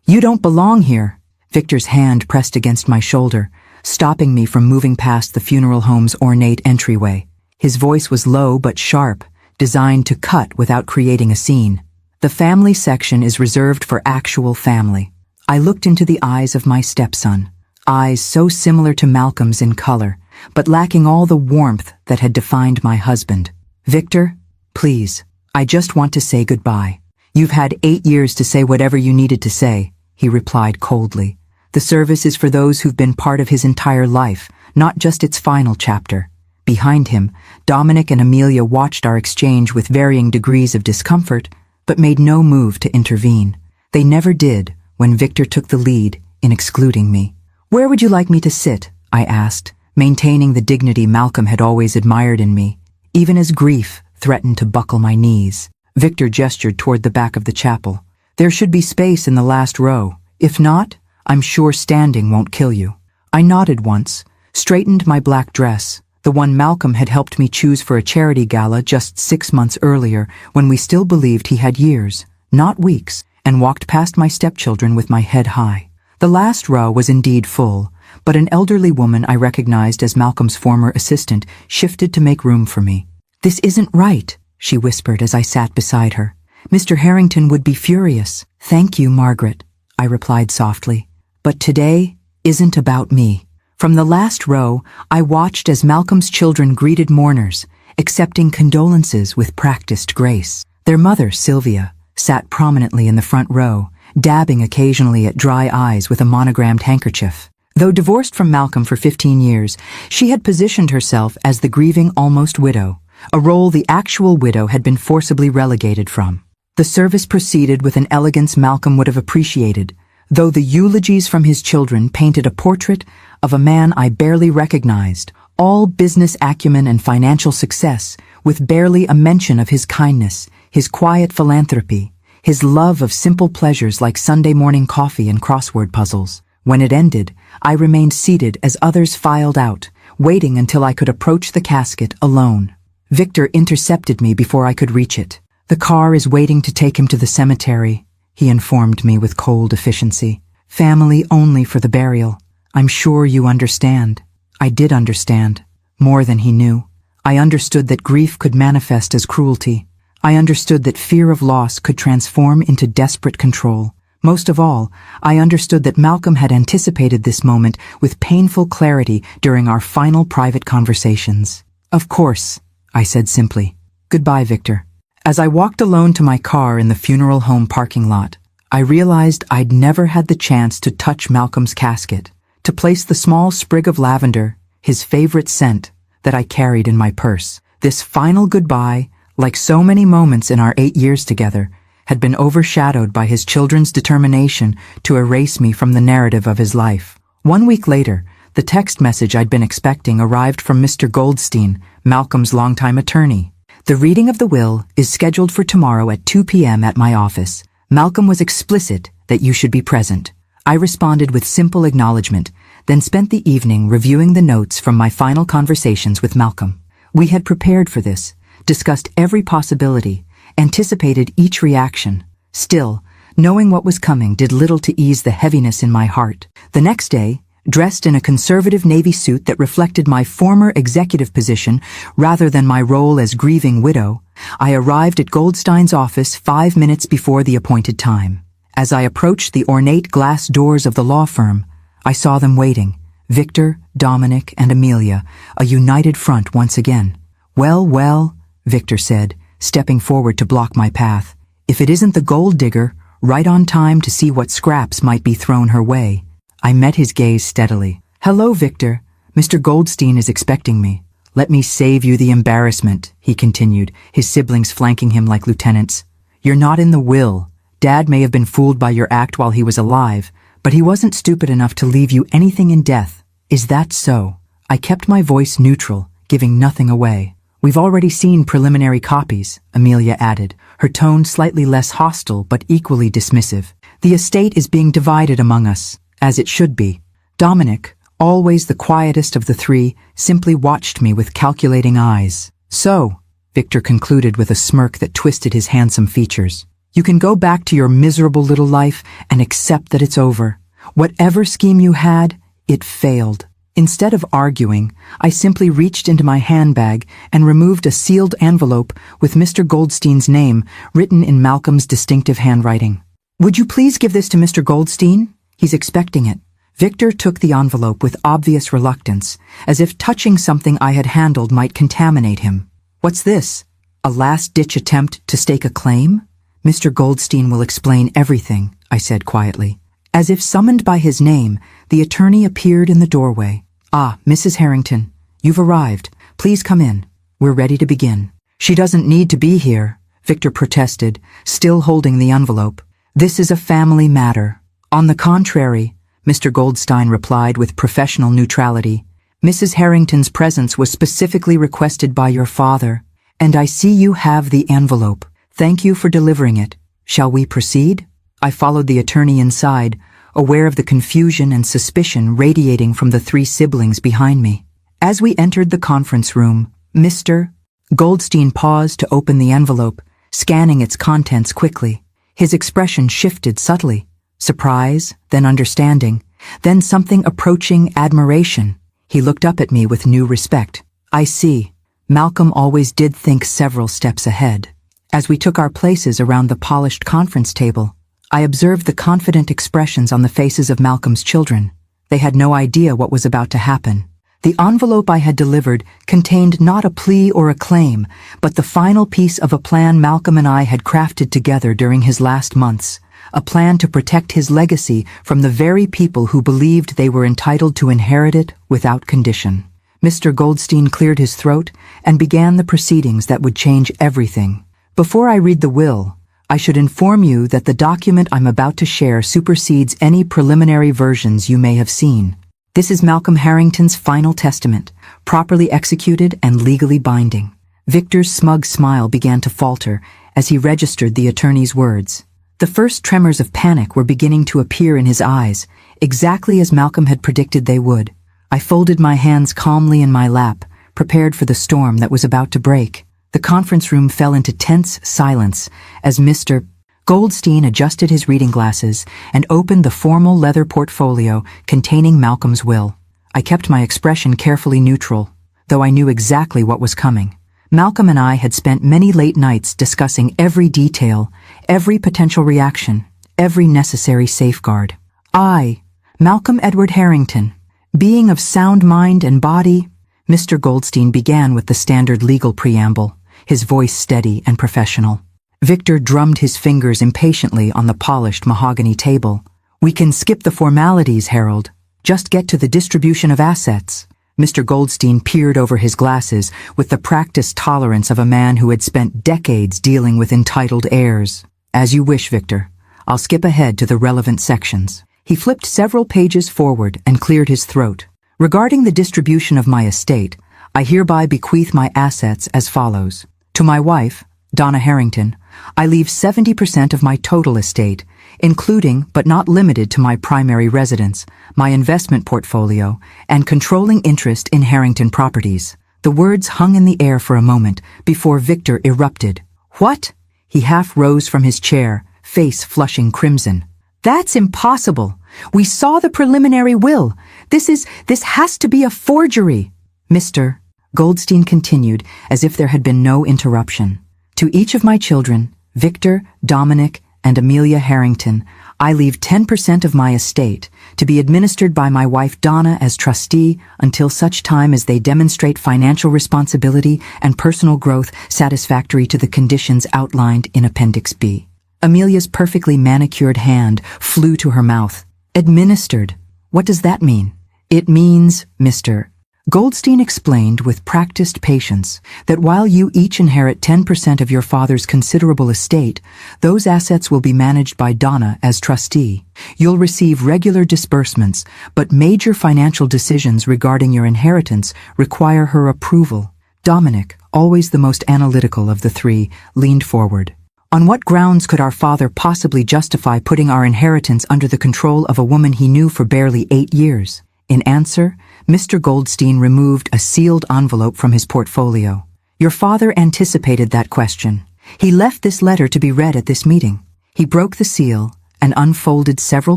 "You don't belong here." Victor's hand pressed against my shoulder, stopping me from moving past the funeral home's ornate entryway. His voice was low but sharp, designed to cut without creating a scene. "The family section is reserved for actual family." I looked into the eyes of my stepson, eyes so similar to Malcolm's in color, but lacking all the warmth that had defined my husband. "Victor, please, I just want to say goodbye." "You've had 8 years to say whatever you needed to say," he replied coldly. "The service is for those who've been part of his entire life, not just its final chapter." Behind him, Dominic and Amelia watched our exchange with varying degrees of discomfort, but made no move to intervene. They never did when Victor took the lead in excluding me. "Where would you like me to sit?" I asked, maintaining the dignity Malcolm had always admired in me, even as grief threatened to buckle my knees. Victor gestured toward the back of the chapel. "There should be space in the last row. If not, I'm sure standing won't kill you." I nodded once, straightened my black dress, the one Malcolm had helped me choose for a charity gala just 6 months earlier when we still believed he had years, not weeks, and walked past my stepchildren with my head high. The last row was indeed full, but an elderly woman I recognized as Malcolm's former assistant shifted to make room for me. "This isn't right," she whispered as I sat beside her. "Mr. Harrington would be furious." "Thank you, Margaret," I replied softly. "But today isn't about me." From the last row, I watched as Malcolm's children greeted mourners, accepting condolences with practiced grace. Their mother, Sylvia, sat prominently in the front row, dabbing occasionally at dry eyes with a monogrammed handkerchief. Though divorced from Malcolm for 15 years, she had positioned herself as the grieving almost widow, a role the actual widow had been forcibly relegated from. The service proceeded with an elegance Malcolm would have appreciated, though the eulogies from his children painted a portrait of a man I barely recognized, all business acumen and financial success, with barely a mention of his kindness, his quiet philanthropy, his love of simple pleasures like Sunday morning coffee and crossword puzzles. When it ended, I remained seated as others filed out, waiting until I could approach the casket alone. Victor intercepted me before I could reach it. "The car is waiting to take him to the cemetery," he informed me with cold efficiency. "Family only for the burial. I'm sure you understand." I did understand, more than he knew. I understood that grief could manifest as cruelty. I understood that fear of loss could transform into desperate control. Most of all, I understood that Malcolm had anticipated this moment with painful clarity during our final private conversations. "Of course," I said simply. "Goodbye, Victor." As I walked alone to my car in the funeral home parking lot, I realized I'd never had the chance to touch Malcolm's casket, to place the small sprig of lavender, his favorite scent, that I carried in my purse. This final goodbye, like so many moments in our 8 years together, had been overshadowed by his children's determination to erase me from the narrative of his life. 1 week later, the text message I'd been expecting arrived from Mr. Goldstein, Malcolm's longtime attorney. "The reading of the will is scheduled for tomorrow at 2 p.m. at my office. Malcolm was explicit that you should be present." I responded with simple acknowledgement, then spent the evening reviewing the notes from my final conversations with Malcolm. We had prepared for this, discussed every possibility, anticipated each reaction. Still, knowing what was coming did little to ease the heaviness in my heart. The next day, dressed in a conservative navy suit that reflected my former executive position rather than my role as grieving widow, I arrived at Goldstein's office 5 minutes before the appointed time. As I approached the ornate glass doors of the law firm, I saw them waiting, Victor, Dominic, and Amelia, a united front once again. "Well, well," Victor said, stepping forward to block my path. "If it isn't the gold digger, right on time to see what scraps might be thrown her way." I met his gaze steadily. "Hello, Victor. Mr. Goldstein is expecting me." "Let me save you the embarrassment," he continued, his siblings flanking him like lieutenants. "You're not in the will. Dad may have been fooled by your act while he was alive, but he wasn't stupid enough to leave you anything in death. Is that so?" I kept my voice neutral, giving nothing away. "We've already seen preliminary copies," Amelia added, her tone slightly less hostile but equally dismissive. "The estate is being divided among us, as it should be." Dominic, always the quietest of the three, simply watched me with calculating eyes. "So," Victor concluded with a smirk that twisted his handsome features, You can go back to your miserable little life and accept that it's over. Whatever scheme you had, it failed. Instead of arguing, I simply reached into my handbag and removed a sealed envelope with Mr. Goldstein's name written in Malcolm's distinctive handwriting. Would you please give this to Mr. Goldstein? He's expecting it. Victor took the envelope with obvious reluctance, as if touching something I had handled might contaminate him. What's this? A last-ditch attempt to stake a claim? Mr. Goldstein will explain everything, I said quietly. As if summoned by his name, the attorney appeared in the doorway. Ah, Mrs. Harrington, you've arrived. Please come in. We're ready to begin. She doesn't need to be here, Victor protested, still holding the envelope. This is a family matter. On the contrary, Mr. Goldstein replied with professional neutrality. Mrs. Harrington's presence was specifically requested by your father, and I see you have the envelope. Thank you for delivering it. Shall we proceed? I followed the attorney inside, aware of the confusion and suspicion radiating from the three siblings behind me. As we entered the conference room, Mr. Goldstein paused to open the envelope, scanning its contents quickly. His expression shifted subtly. Surprise, then understanding, then something approaching admiration. He looked up at me with new respect. I see. Malcolm always did think several steps ahead. As we took our places around the polished conference table, I observed the confident expressions on the faces of Malcolm's children. They had no idea what was about to happen. The envelope I had delivered contained not a plea or a claim, but the final piece of a plan Malcolm and I had crafted together during his last months, a plan to protect his legacy from the very people who believed they were entitled to inherit it without condition. Mr. Goldstein cleared his throat and began the proceedings that would change everything. Before I read the will, I should inform you that the document I'm about to share supersedes any preliminary versions you may have seen. This is Malcolm Harrington's final testament, properly executed and legally binding. Victor's smug smile began to falter as he registered the attorney's words. The first tremors of panic were beginning to appear in his eyes, exactly as Malcolm had predicted they would. I folded my hands calmly in my lap, prepared for the storm that was about to break. The conference room fell into tense silence as Mr. Goldstein adjusted his reading glasses and opened the formal leather portfolio containing Malcolm's will. I kept my expression carefully neutral, though I knew exactly what was coming. Malcolm and I had spent many late nights discussing every detail, every potential reaction, every necessary safeguard. I, Malcolm Edward Harrington, being of sound mind and body, Mr. Goldstein began with the standard legal preamble, his voice steady and professional. Victor drummed his fingers impatiently on the polished mahogany table. We can skip the formalities, Harold. Just get to the distribution of assets. Mr. Goldstein peered over his glasses with the practiced tolerance of a man who had spent decades dealing with entitled heirs. As you wish, Victor. I'll skip ahead to the relevant sections. He flipped several pages forward and cleared his throat. Regarding the distribution of my estate, I hereby bequeath my assets as follows. To my wife, Donna Harrington, I leave 70% of my total estate, including but not limited to my primary residence, my investment portfolio, and controlling interest in Harrington Properties. The words hung in the air for a moment before Victor erupted. What? He half rose from his chair, face flushing crimson. That's impossible. We saw the preliminary will. This has to be a forgery. Mr. Goldstein continued as if there had been no interruption. To each of my children, Victor, Dominic, and Amelia Harrington, I leave 10% of my estate to be administered by my wife Donna as trustee until such time as they demonstrate financial responsibility and personal growth satisfactory to the conditions outlined in Appendix B. Amelia's perfectly manicured hand flew to her mouth. Administered. What does that mean? It means, Mr. Goldstein explained with practiced patience that while you each inherit 10% of your father's considerable estate, those assets will be managed by Donna as trustee. You'll receive regular disbursements, but major financial decisions regarding your inheritance require her approval. Dominic, always the most analytical of the three, leaned forward. On what grounds could our father possibly justify putting our inheritance under the control of a woman he knew for barely 8 years? In answer, Mr. Goldstein removed a sealed envelope from his portfolio. Your father anticipated that question. He left this letter to be read at this meeting. He broke the seal and unfolded several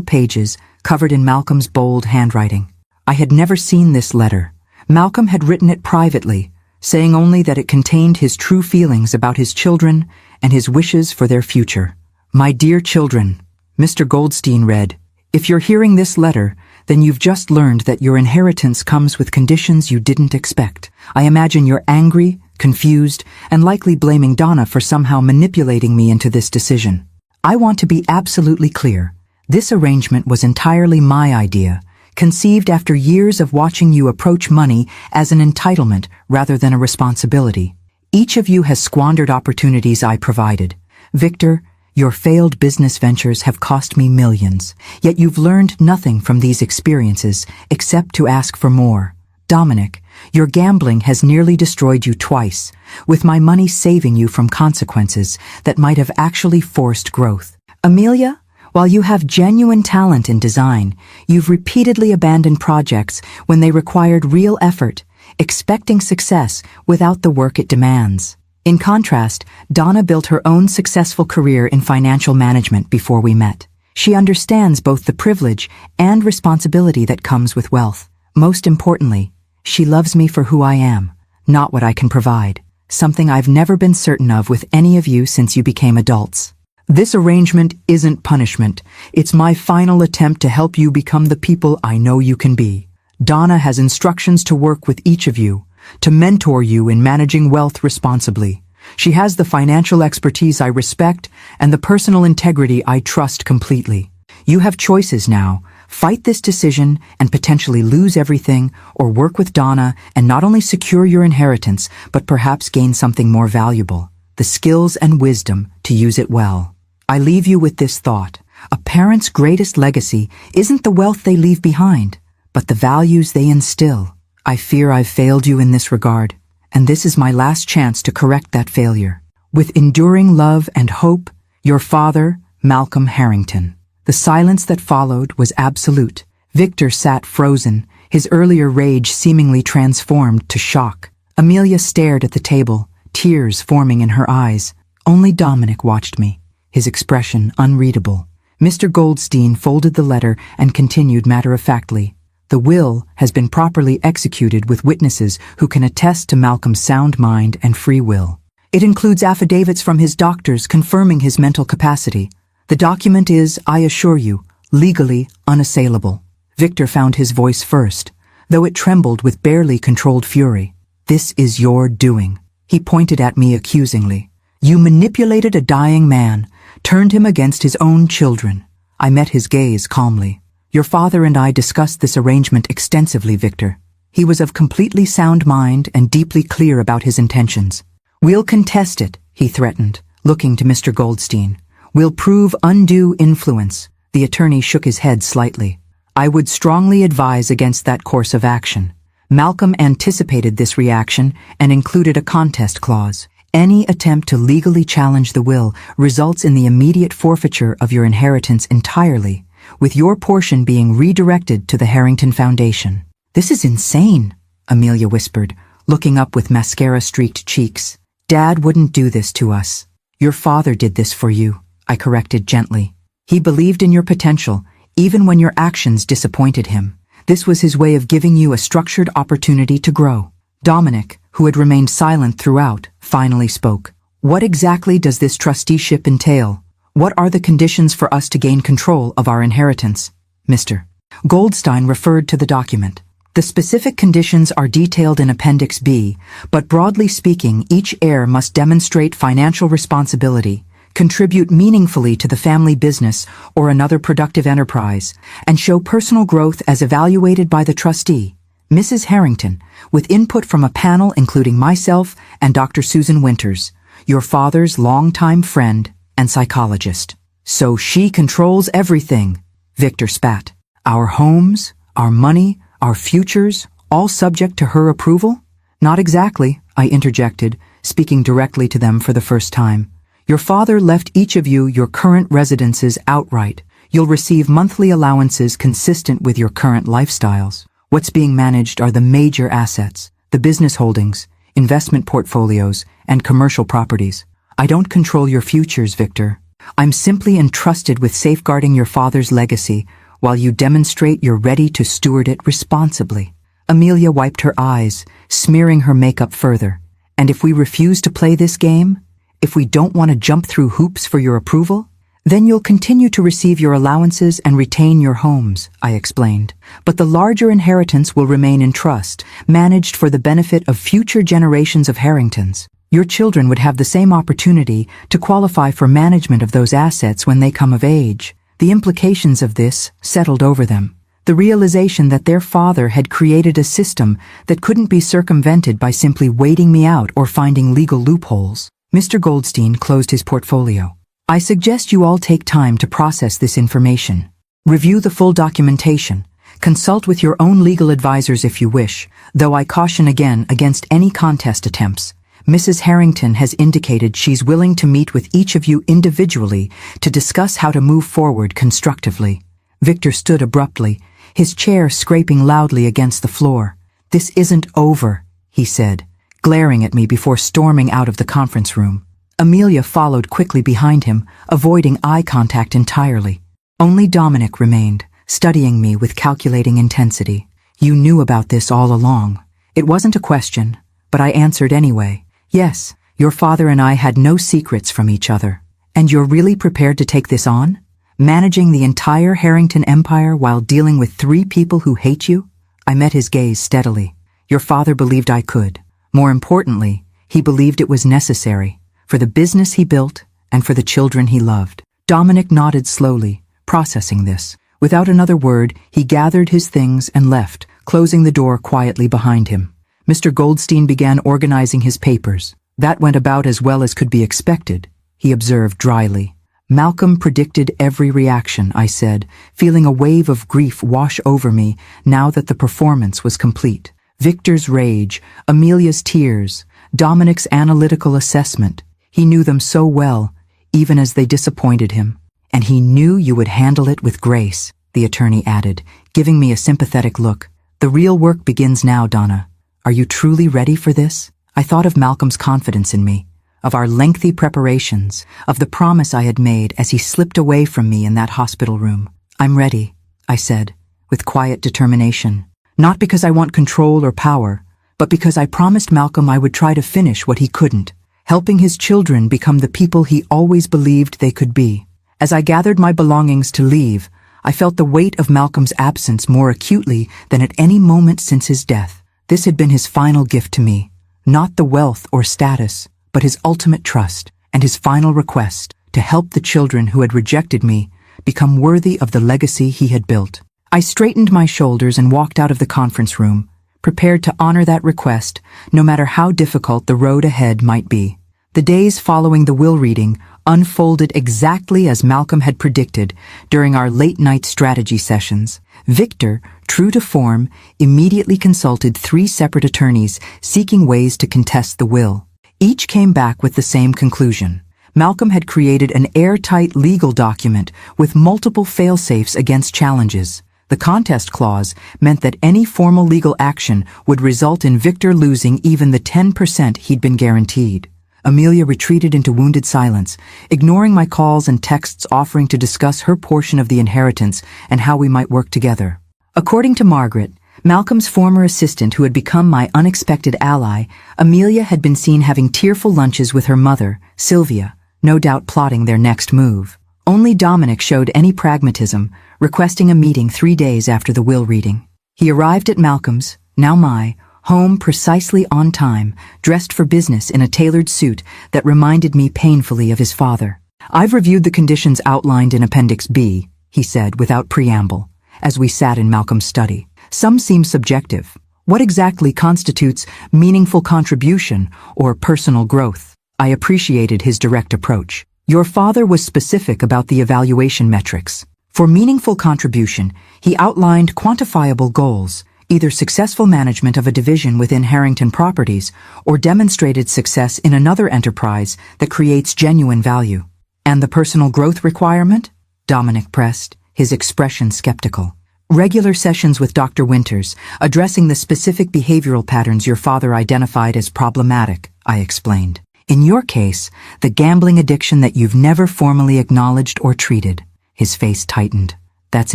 pages covered in Malcolm's bold handwriting. I had never seen this letter. Malcolm had written it privately, saying only that it contained his true feelings about his children and his wishes for their future. "My dear children," Mr. Goldstein read, "if you're hearing this letter, then you've just learned that your inheritance comes with conditions you didn't expect. I imagine you're angry, confused, and likely blaming Donna for somehow manipulating me into this decision. I want to be absolutely clear. This arrangement was entirely my idea, conceived after years of watching you approach money as an entitlement rather than a responsibility. Each of you has squandered opportunities I provided. Victor, your failed business ventures have cost me millions, yet you've learned nothing from these experiences except to ask for more. Dominic, your gambling has nearly destroyed you twice, with my money saving you from consequences that might have actually forced growth. Amelia, while you have genuine talent in design, you've repeatedly abandoned projects when they required real effort, expecting success without the work it demands. In contrast, Donna built her own successful career in financial management before we met. She understands both the privilege and responsibility that comes with wealth. Most importantly, she loves me for who I am, not what I can provide, something I've never been certain of with any of you since you became adults. This arrangement isn't punishment. It's my final attempt to help you become the people I know you can be. Donna has instructions to work with each of you, to mentor you in managing wealth responsibly. She has the financial expertise I respect and the personal integrity I trust completely. You have choices now. Fight this decision and potentially lose everything, or work with Donna and not only secure your inheritance, but perhaps gain something more valuable, the skills and wisdom to use it well. I leave you with this thought. A parent's greatest legacy isn't the wealth they leave behind, but the values they instill. I fear I've failed you in this regard, and this is my last chance to correct that failure. With enduring love and hope, your father, Malcolm Harrington. The silence that followed was absolute. Victor sat frozen, his earlier rage seemingly transformed to shock. Amelia stared at the table, tears forming in her eyes. Only Dominic watched me, his expression unreadable. Mr. Goldstein folded the letter and continued matter-of-factly. The will has been properly executed with witnesses who can attest to Malcolm's sound mind and free will. It includes affidavits from his doctors confirming his mental capacity. The document is, I assure you, legally unassailable. Victor found his voice first, though it trembled with barely controlled fury. This is your doing. He pointed at me accusingly. You manipulated a dying man, turned him against his own children. I met his gaze calmly. Your father and I discussed this arrangement extensively, Victor. He was of completely sound mind and deeply clear about his intentions. We'll contest it, he threatened, looking to Mr. Goldstein. We'll prove undue influence. The attorney shook his head slightly. I would strongly advise against that course of action. Malcolm anticipated this reaction and included a contest clause. Any attempt to legally challenge the will results in the immediate forfeiture of your inheritance entirely, with your portion being redirected to the Harrington Foundation. This is insane, Amelia whispered, looking up with mascara-streaked cheeks. Dad wouldn't do this to us. Your father did this for you, I corrected gently. He believed in your potential, even when your actions disappointed him. This was his way of giving you a structured opportunity to grow. Dominic, who had remained silent throughout, finally spoke. What exactly does this trusteeship entail? What are the conditions for us to gain control of our inheritance? Mr. Goldstein referred to the document. The specific conditions are detailed in Appendix B, but broadly speaking, each heir must demonstrate financial responsibility, contribute meaningfully to the family business or another productive enterprise, and show personal growth as evaluated by the trustee, Mrs. Harrington, with input from a panel including myself and Dr. Susan Winters, your father's longtime friend and psychologist. So she controls everything, Victor spat. Our homes, our money, our futures, all subject to her approval? Not exactly, I interjected, speaking directly to them for the first time. Your father left each of you your current residences outright. You'll receive monthly allowances consistent with your current lifestyles. What's being managed are the major assets, the business holdings, investment portfolios, and commercial properties. I don't control your futures, Victor. I'm simply entrusted with safeguarding your father's legacy while you demonstrate you're ready to steward it responsibly. Amelia wiped her eyes, smearing her makeup further. And if we refuse to play this game, if we don't want to jump through hoops for your approval, then you'll continue to receive your allowances and retain your homes, I explained. But the larger inheritance will remain in trust, managed for the benefit of future generations of Harringtons. Your children would have the same opportunity to qualify for management of those assets when they come of age. The implications of this settled over them. The realization that their father had created a system that couldn't be circumvented by simply waiting me out or finding legal loopholes. Mr. Goldstein closed his portfolio. I suggest you all take time to process this information. Review the full documentation. Consult with your own legal advisors if you wish, though I caution again against any contest attempts. Mrs. Harrington has indicated she's willing to meet with each of you individually to discuss how to move forward constructively. Victor stood abruptly, his chair scraping loudly against the floor. This isn't over, he said, glaring at me before storming out of the conference room. Amelia followed quickly behind him, avoiding eye contact entirely. Only Dominic remained, studying me with calculating intensity. You knew about this all along. It wasn't a question, but I answered anyway. Yes, your father and I had no secrets from each other. And you're really prepared to take this on? Managing the entire Harrington empire while dealing with 3 people who hate you? I met his gaze steadily. Your father believed I could. More importantly, he believed it was necessary, for the business he built and for the children he loved. Dominic nodded slowly, processing this. Without another word, he gathered his things and left, closing the door quietly behind him. Mr. Goldstein began organizing his papers. That went about as well as could be expected, he observed dryly. Malcolm predicted every reaction, I said, feeling a wave of grief wash over me now that the performance was complete. Victor's rage, Amelia's tears, Dominic's analytical assessment. He knew them so well, even as they disappointed him. And he knew you would handle it with grace, the attorney added, giving me a sympathetic look. The real work begins now, Donna. Are you truly ready for this? I thought of Malcolm's confidence in me, of our lengthy preparations, of the promise I had made as he slipped away from me in that hospital room. I'm ready, I said, with quiet determination. Not because I want control or power, but because I promised Malcolm I would try to finish what he couldn't, helping his children become the people he always believed they could be. As I gathered my belongings to leave, I felt the weight of Malcolm's absence more acutely than at any moment since his death. This had been his final gift to me, not the wealth or status, but his ultimate trust and his final request to help the children who had rejected me become worthy of the legacy he had built. I straightened my shoulders and walked out of the conference room, prepared to honor that request, no matter how difficult the road ahead might be. The days following the will reading unfolded exactly as Malcolm had predicted during our late-night strategy sessions. Victor, true to form, immediately consulted 3 separate attorneys seeking ways to contest the will. Each came back with the same conclusion. Malcolm had created an airtight legal document with multiple fail-safes against challenges. The contest clause meant that any formal legal action would result in Victor losing even the 10% he'd been guaranteed. Amelia retreated into wounded silence, ignoring my calls and texts offering to discuss her portion of the inheritance and how we might work together. According to Margaret, Malcolm's former assistant who had become my unexpected ally, Amelia had been seen having tearful lunches with her mother, Sylvia, no doubt plotting their next move. Only Dominic showed any pragmatism, requesting a meeting 3 days after the will reading. He arrived at Malcolm's, now my, home precisely on time, dressed for business in a tailored suit that reminded me painfully of his father. I've reviewed the conditions outlined in Appendix B, he said without preamble, as we sat in Malcolm's study. Some seem subjective. What exactly constitutes meaningful contribution or personal growth? I appreciated his direct approach. Your father was specific about the evaluation metrics. For meaningful contribution, he outlined quantifiable goals, either successful management of a division within Harrington Properties or demonstrated success in another enterprise that creates genuine value. And the personal growth requirement? Dominic pressed, his expression skeptical. Regular sessions with Dr. Winters, addressing the specific behavioral patterns your father identified as problematic, I explained. In your case, the gambling addiction that you've never formally acknowledged or treated. His face tightened. That's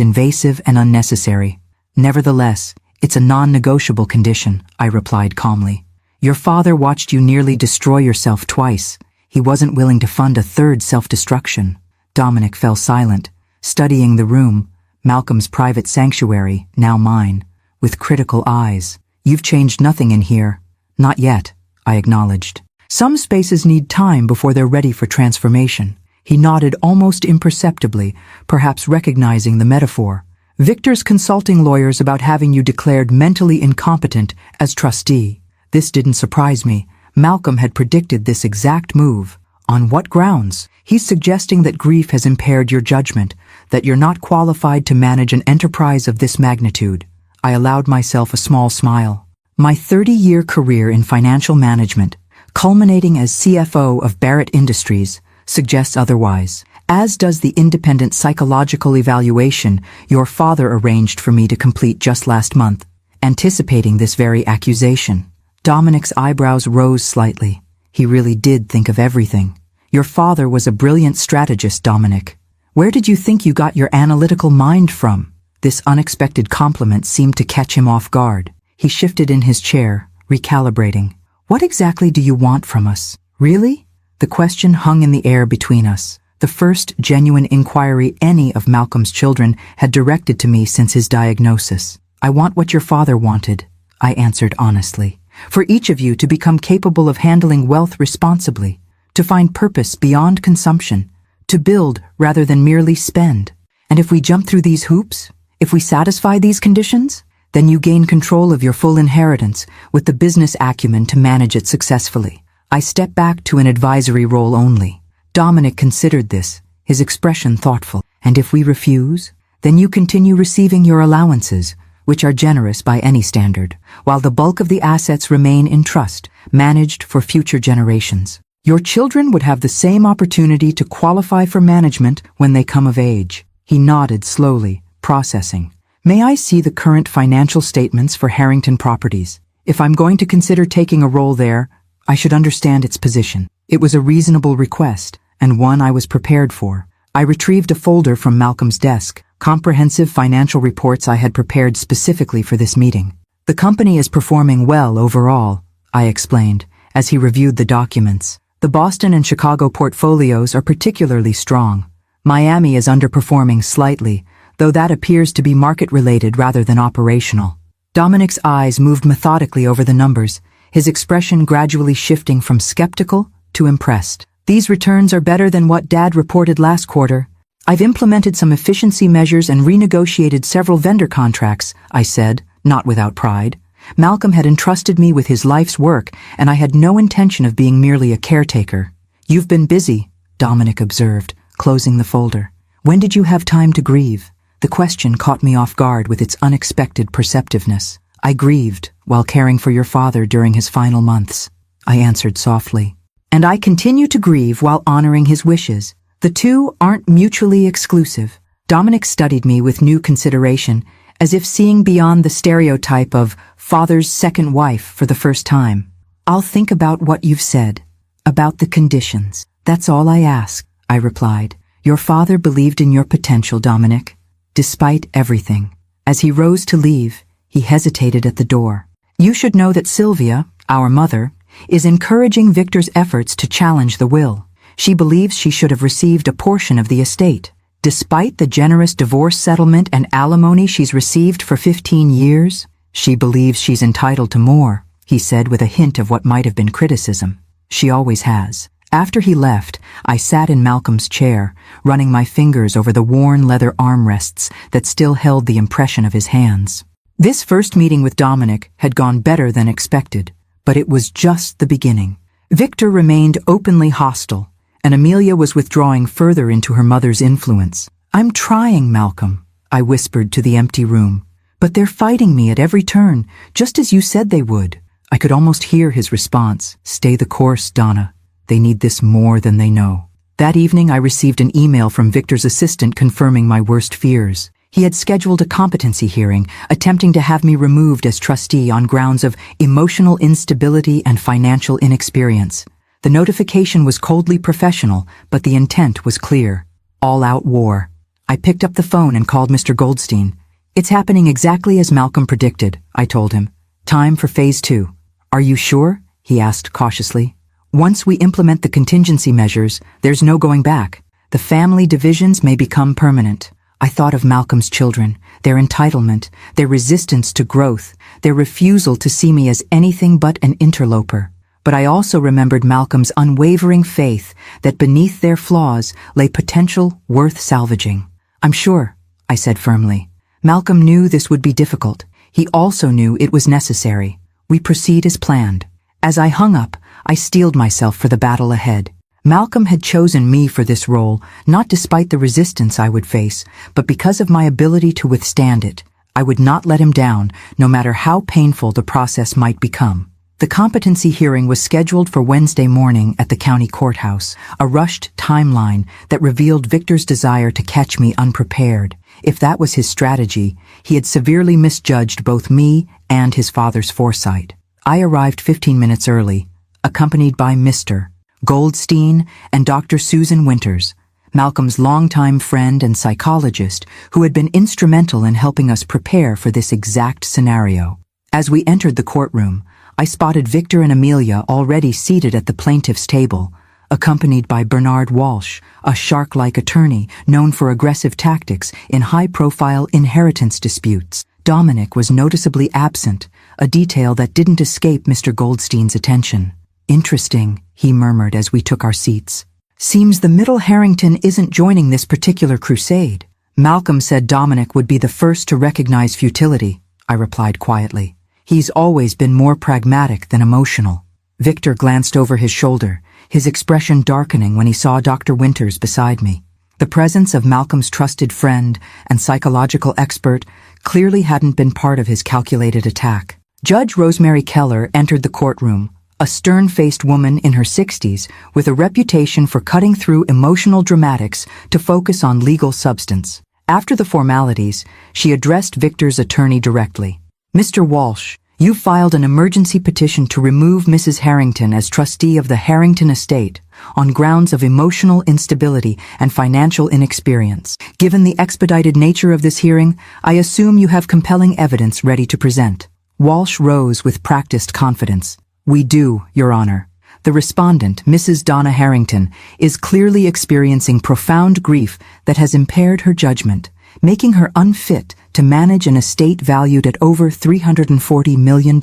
invasive and unnecessary. Nevertheless, it's a non-negotiable condition, I replied calmly. Your father watched you nearly destroy yourself twice. He wasn't willing to fund a third self-destruction. Dominic fell silent, studying the room, Malcolm's private sanctuary, now mine, with critical eyes. You've changed nothing in here. Not yet, I acknowledged. Some spaces need time before they're ready for transformation. He nodded almost imperceptibly, perhaps recognizing the metaphor. Victor's consulting lawyers about having you declared mentally incompetent as trustee. This didn't surprise me. Malcolm had predicted this exact move. On what grounds? He's suggesting that grief has impaired your judgment, that you're not qualified to manage an enterprise of this magnitude. I allowed myself a small smile. My 30-year career in financial management, culminating as CFO of Barrett Industries, suggests otherwise, as does the independent psychological evaluation your father arranged for me to complete just last month, anticipating this very accusation. Dominic's eyebrows rose slightly. He really did think of everything. Your father was a brilliant strategist, Dominic. Where did you think you got your analytical mind from? This unexpected compliment seemed to catch him off guard. He shifted in his chair, recalibrating. What exactly do you want from us? Really? The question hung in the air between us. The first genuine inquiry any of Malcolm's children had directed to me since his diagnosis. I want what your father wanted, I answered honestly. For each of you to become capable of handling wealth responsibly, to find purpose beyond consumption, to build rather than merely spend. And if we jump through these hoops, if we satisfy these conditions, then you gain control of your full inheritance with the business acumen to manage it successfully. I step back to an advisory role only. Dominic considered this, his expression thoughtful. And if we refuse, then you continue receiving your allowances, which are generous by any standard, while the bulk of the assets remain in trust, managed for future generations. Your children would have the same opportunity to qualify for management when they come of age. He nodded slowly, processing. May I see the current financial statements for Harrington Properties? If I'm going to consider taking a role there, I should understand its position. It was a reasonable request, and one I was prepared for. I retrieved a folder from Malcolm's desk, comprehensive financial reports I had prepared specifically for this meeting. The company is performing well overall, I explained, as he reviewed the documents. The Boston and Chicago portfolios are particularly strong. Miami is underperforming slightly, though that appears to be market-related rather than operational. Dominic's eyes moved methodically over the numbers, his expression gradually shifting from skeptical to impressed. These returns are better than what Dad reported last quarter. I've implemented some efficiency measures and renegotiated several vendor contracts, I said, not without pride. Malcolm had entrusted me with his life's work, and I had no intention of being merely a caretaker. You've been busy, Dominic observed, closing the folder. When did you have time to grieve? The question caught me off guard with its unexpected perceptiveness. I grieved while caring for your father during his final months, I answered softly. And I continue to grieve while honoring his wishes. The two aren't mutually exclusive. Dominic studied me with new consideration, as if seeing beyond the stereotype of father's second wife for the first time. I'll think about what you've said, about the conditions. That's all I ask, I replied. Your father believed in your potential, Dominic, despite everything. As he rose to leave, he hesitated at the door. You should know that Sylvia, our mother, is encouraging Victor's efforts to challenge the will. She believes she should have received a portion of the estate. Despite the generous divorce settlement and alimony she's received for 15 years, she believes she's entitled to more, he said with a hint of what might have been criticism. She always has. After he left, I sat in Malcolm's chair, running my fingers over the worn leather armrests that still held the impression of his hands. This first meeting with Dominic had gone better than expected, but it was just the beginning. Victor remained openly hostile, and Amelia was withdrawing further into her mother's influence. I'm trying, Malcolm, I whispered to the empty room, but they're fighting me at every turn, just as you said they would. I could almost hear his response. Stay the course, Donna. They need this more than they know. That evening I received an email from Victor's assistant confirming my worst fears. He had scheduled a competency hearing, attempting to have me removed as trustee on grounds of emotional instability and financial inexperience. The notification was coldly professional, but the intent was clear. All-out war. I picked up the phone and called Mr. Goldstein. "It's happening exactly as Malcolm predicted," I told him. "Time for phase 2. "Are you sure?" he asked cautiously. "Once we implement the contingency measures, there's no going back. The family divisions may become permanent." I thought of Malcolm's children, their entitlement, their resistance to growth, their refusal to see me as anything but an interloper. But I also remembered Malcolm's unwavering faith that beneath their flaws lay potential worth salvaging. "I'm sure," I said firmly. Malcolm knew this would be difficult. He also knew it was necessary. We proceed as planned. As I hung up, I steeled myself for the battle ahead. Malcolm had chosen me for this role, not despite the resistance I would face, but because of my ability to withstand it. I would not let him down, no matter how painful the process might become. The competency hearing was scheduled for Wednesday morning at the county courthouse, a rushed timeline that revealed Victor's desire to catch me unprepared. If that was his strategy, he had severely misjudged both me and his father's foresight. I arrived 15 minutes early, accompanied by Mr. Goldstein and Dr. Susan Winters, Malcolm's longtime friend and psychologist who had been instrumental in helping us prepare for this exact scenario. As we entered the courtroom, I spotted Victor and Amelia already seated at the plaintiff's table, accompanied by Bernard Walsh, a shark-like attorney known for aggressive tactics in high-profile inheritance disputes. Dominic was noticeably absent, a detail that didn't escape Mr. Goldstein's attention. "Interesting," he murmured as we took our seats. "Seems the Middle Harrington isn't joining this particular crusade." "Malcolm said Dominic would be the first to recognize futility," I replied quietly. "He's always been more pragmatic than emotional." Victor glanced over his shoulder, his expression darkening when he saw Dr. Winters beside me. The presence of Malcolm's trusted friend and psychological expert clearly hadn't been part of his calculated attack. Judge Rosemary Keller entered the courtroom, a stern-faced woman in her 60s with a reputation for cutting through emotional dramatics to focus on legal substance. After the formalities, she addressed Victor's attorney directly. "Mr. Walsh, you filed an emergency petition to remove Mrs. Harrington as trustee of the Harrington estate on grounds of emotional instability and financial inexperience. Given the expedited nature of this hearing, I assume you have compelling evidence ready to present." Walsh rose with practiced confidence. "We do, Your Honor. The respondent, Mrs. Donna Harrington, is clearly experiencing profound grief that has impaired her judgment, making her unfit to manage an estate valued at over $340 million.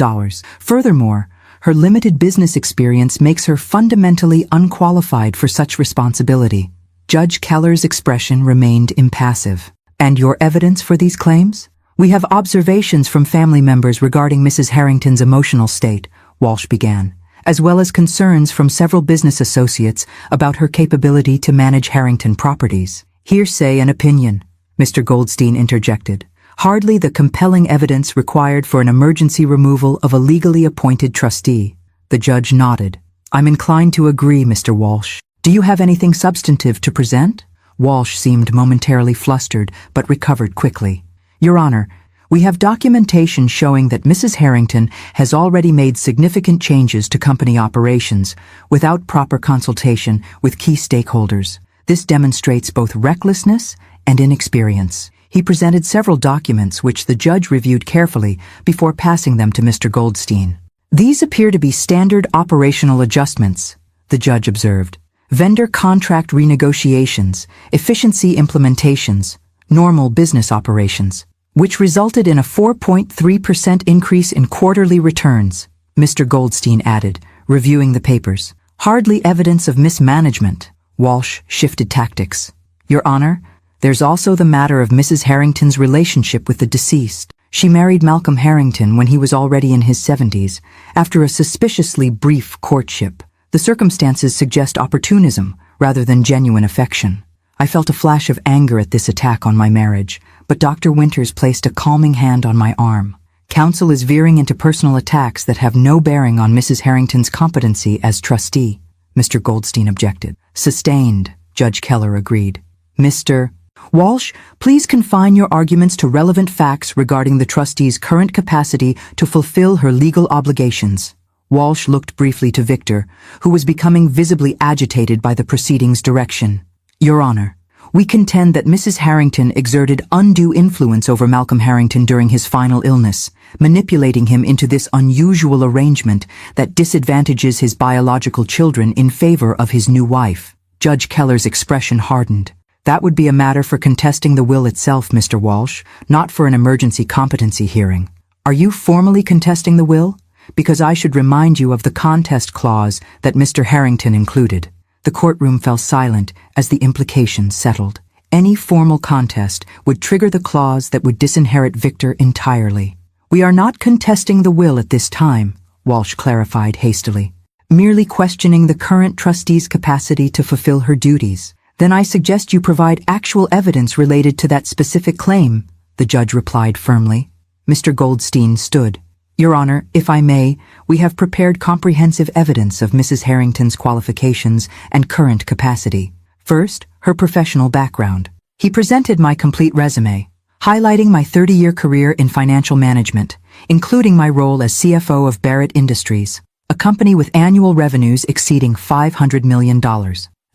Furthermore, her limited business experience makes her fundamentally unqualified for such responsibility." Judge Keller's expression remained impassive. "And your evidence for these claims?" "We have observations from family members regarding Mrs. Harrington's emotional state," Walsh began, "as well as concerns from several business associates about her capability to manage Harrington properties." "Hearsay and opinion," Mr. Goldstein interjected. "Hardly the compelling evidence required for an emergency removal of a legally appointed trustee." The judge nodded. "I'm inclined to agree, Mr. Walsh. Do you have anything substantive to present?" Walsh seemed momentarily flustered, but recovered quickly. "Your Honor, we have documentation showing that Mrs. Harrington has already made significant changes to company operations without proper consultation with key stakeholders. This demonstrates both recklessness and inexperience." He presented several documents which the judge reviewed carefully before passing them to Mr. Goldstein. "These appear to be standard operational adjustments," the judge observed. "Vendor contract renegotiations, efficiency implementations, normal business operations, which resulted in a 4.3% increase in quarterly returns," Mr. Goldstein added, reviewing the papers. "Hardly evidence of mismanagement." Walsh shifted tactics. "Your Honor, there's also the matter of Mrs. Harrington's relationship with the deceased. She married Malcolm Harrington when he was already in his 70s, after a suspiciously brief courtship. The circumstances suggest opportunism rather than genuine affection." I felt a flash of anger at this attack on my marriage, but Dr. Winters placed a calming hand on my arm. "Counsel is veering into personal attacks that have no bearing on Mrs. Harrington's competency as trustee," Mr. Goldstein objected. "Sustained," Judge Keller agreed. "Mr. Walsh, please confine your arguments to relevant facts regarding the trustee's current capacity to fulfill her legal obligations." Walsh looked briefly to Victor, who was becoming visibly agitated by the proceedings' direction. Your Honor, we contend that Mrs. Harrington exerted undue influence over Malcolm Harrington during his final illness, manipulating him into this unusual arrangement that disadvantages his biological children in favor of his new wife. Judge Keller's expression hardened. That would be a matter for contesting the will itself, Mr. Walsh, not for an emergency competency hearing. Are you formally contesting the will? Because I should remind you of the contest clause that Mr. Harrington included. The courtroom fell silent as the implications settled. Any formal contest would trigger the clause that would disinherit Victor entirely. We are not contesting the will at this time, Walsh clarified hastily. Merely questioning the current trustee's capacity to fulfill her duties. Then I suggest you provide actual evidence related to that specific claim, the judge replied firmly. Mr. Goldstein stood. Your Honor, if I may, we have prepared comprehensive evidence of Mrs. Harrington's qualifications and current capacity. First, her professional background. He presented my complete resume, highlighting my 30-year career in financial management, including my role as CFO of Barrett Industries, a company with annual revenues exceeding $500 million.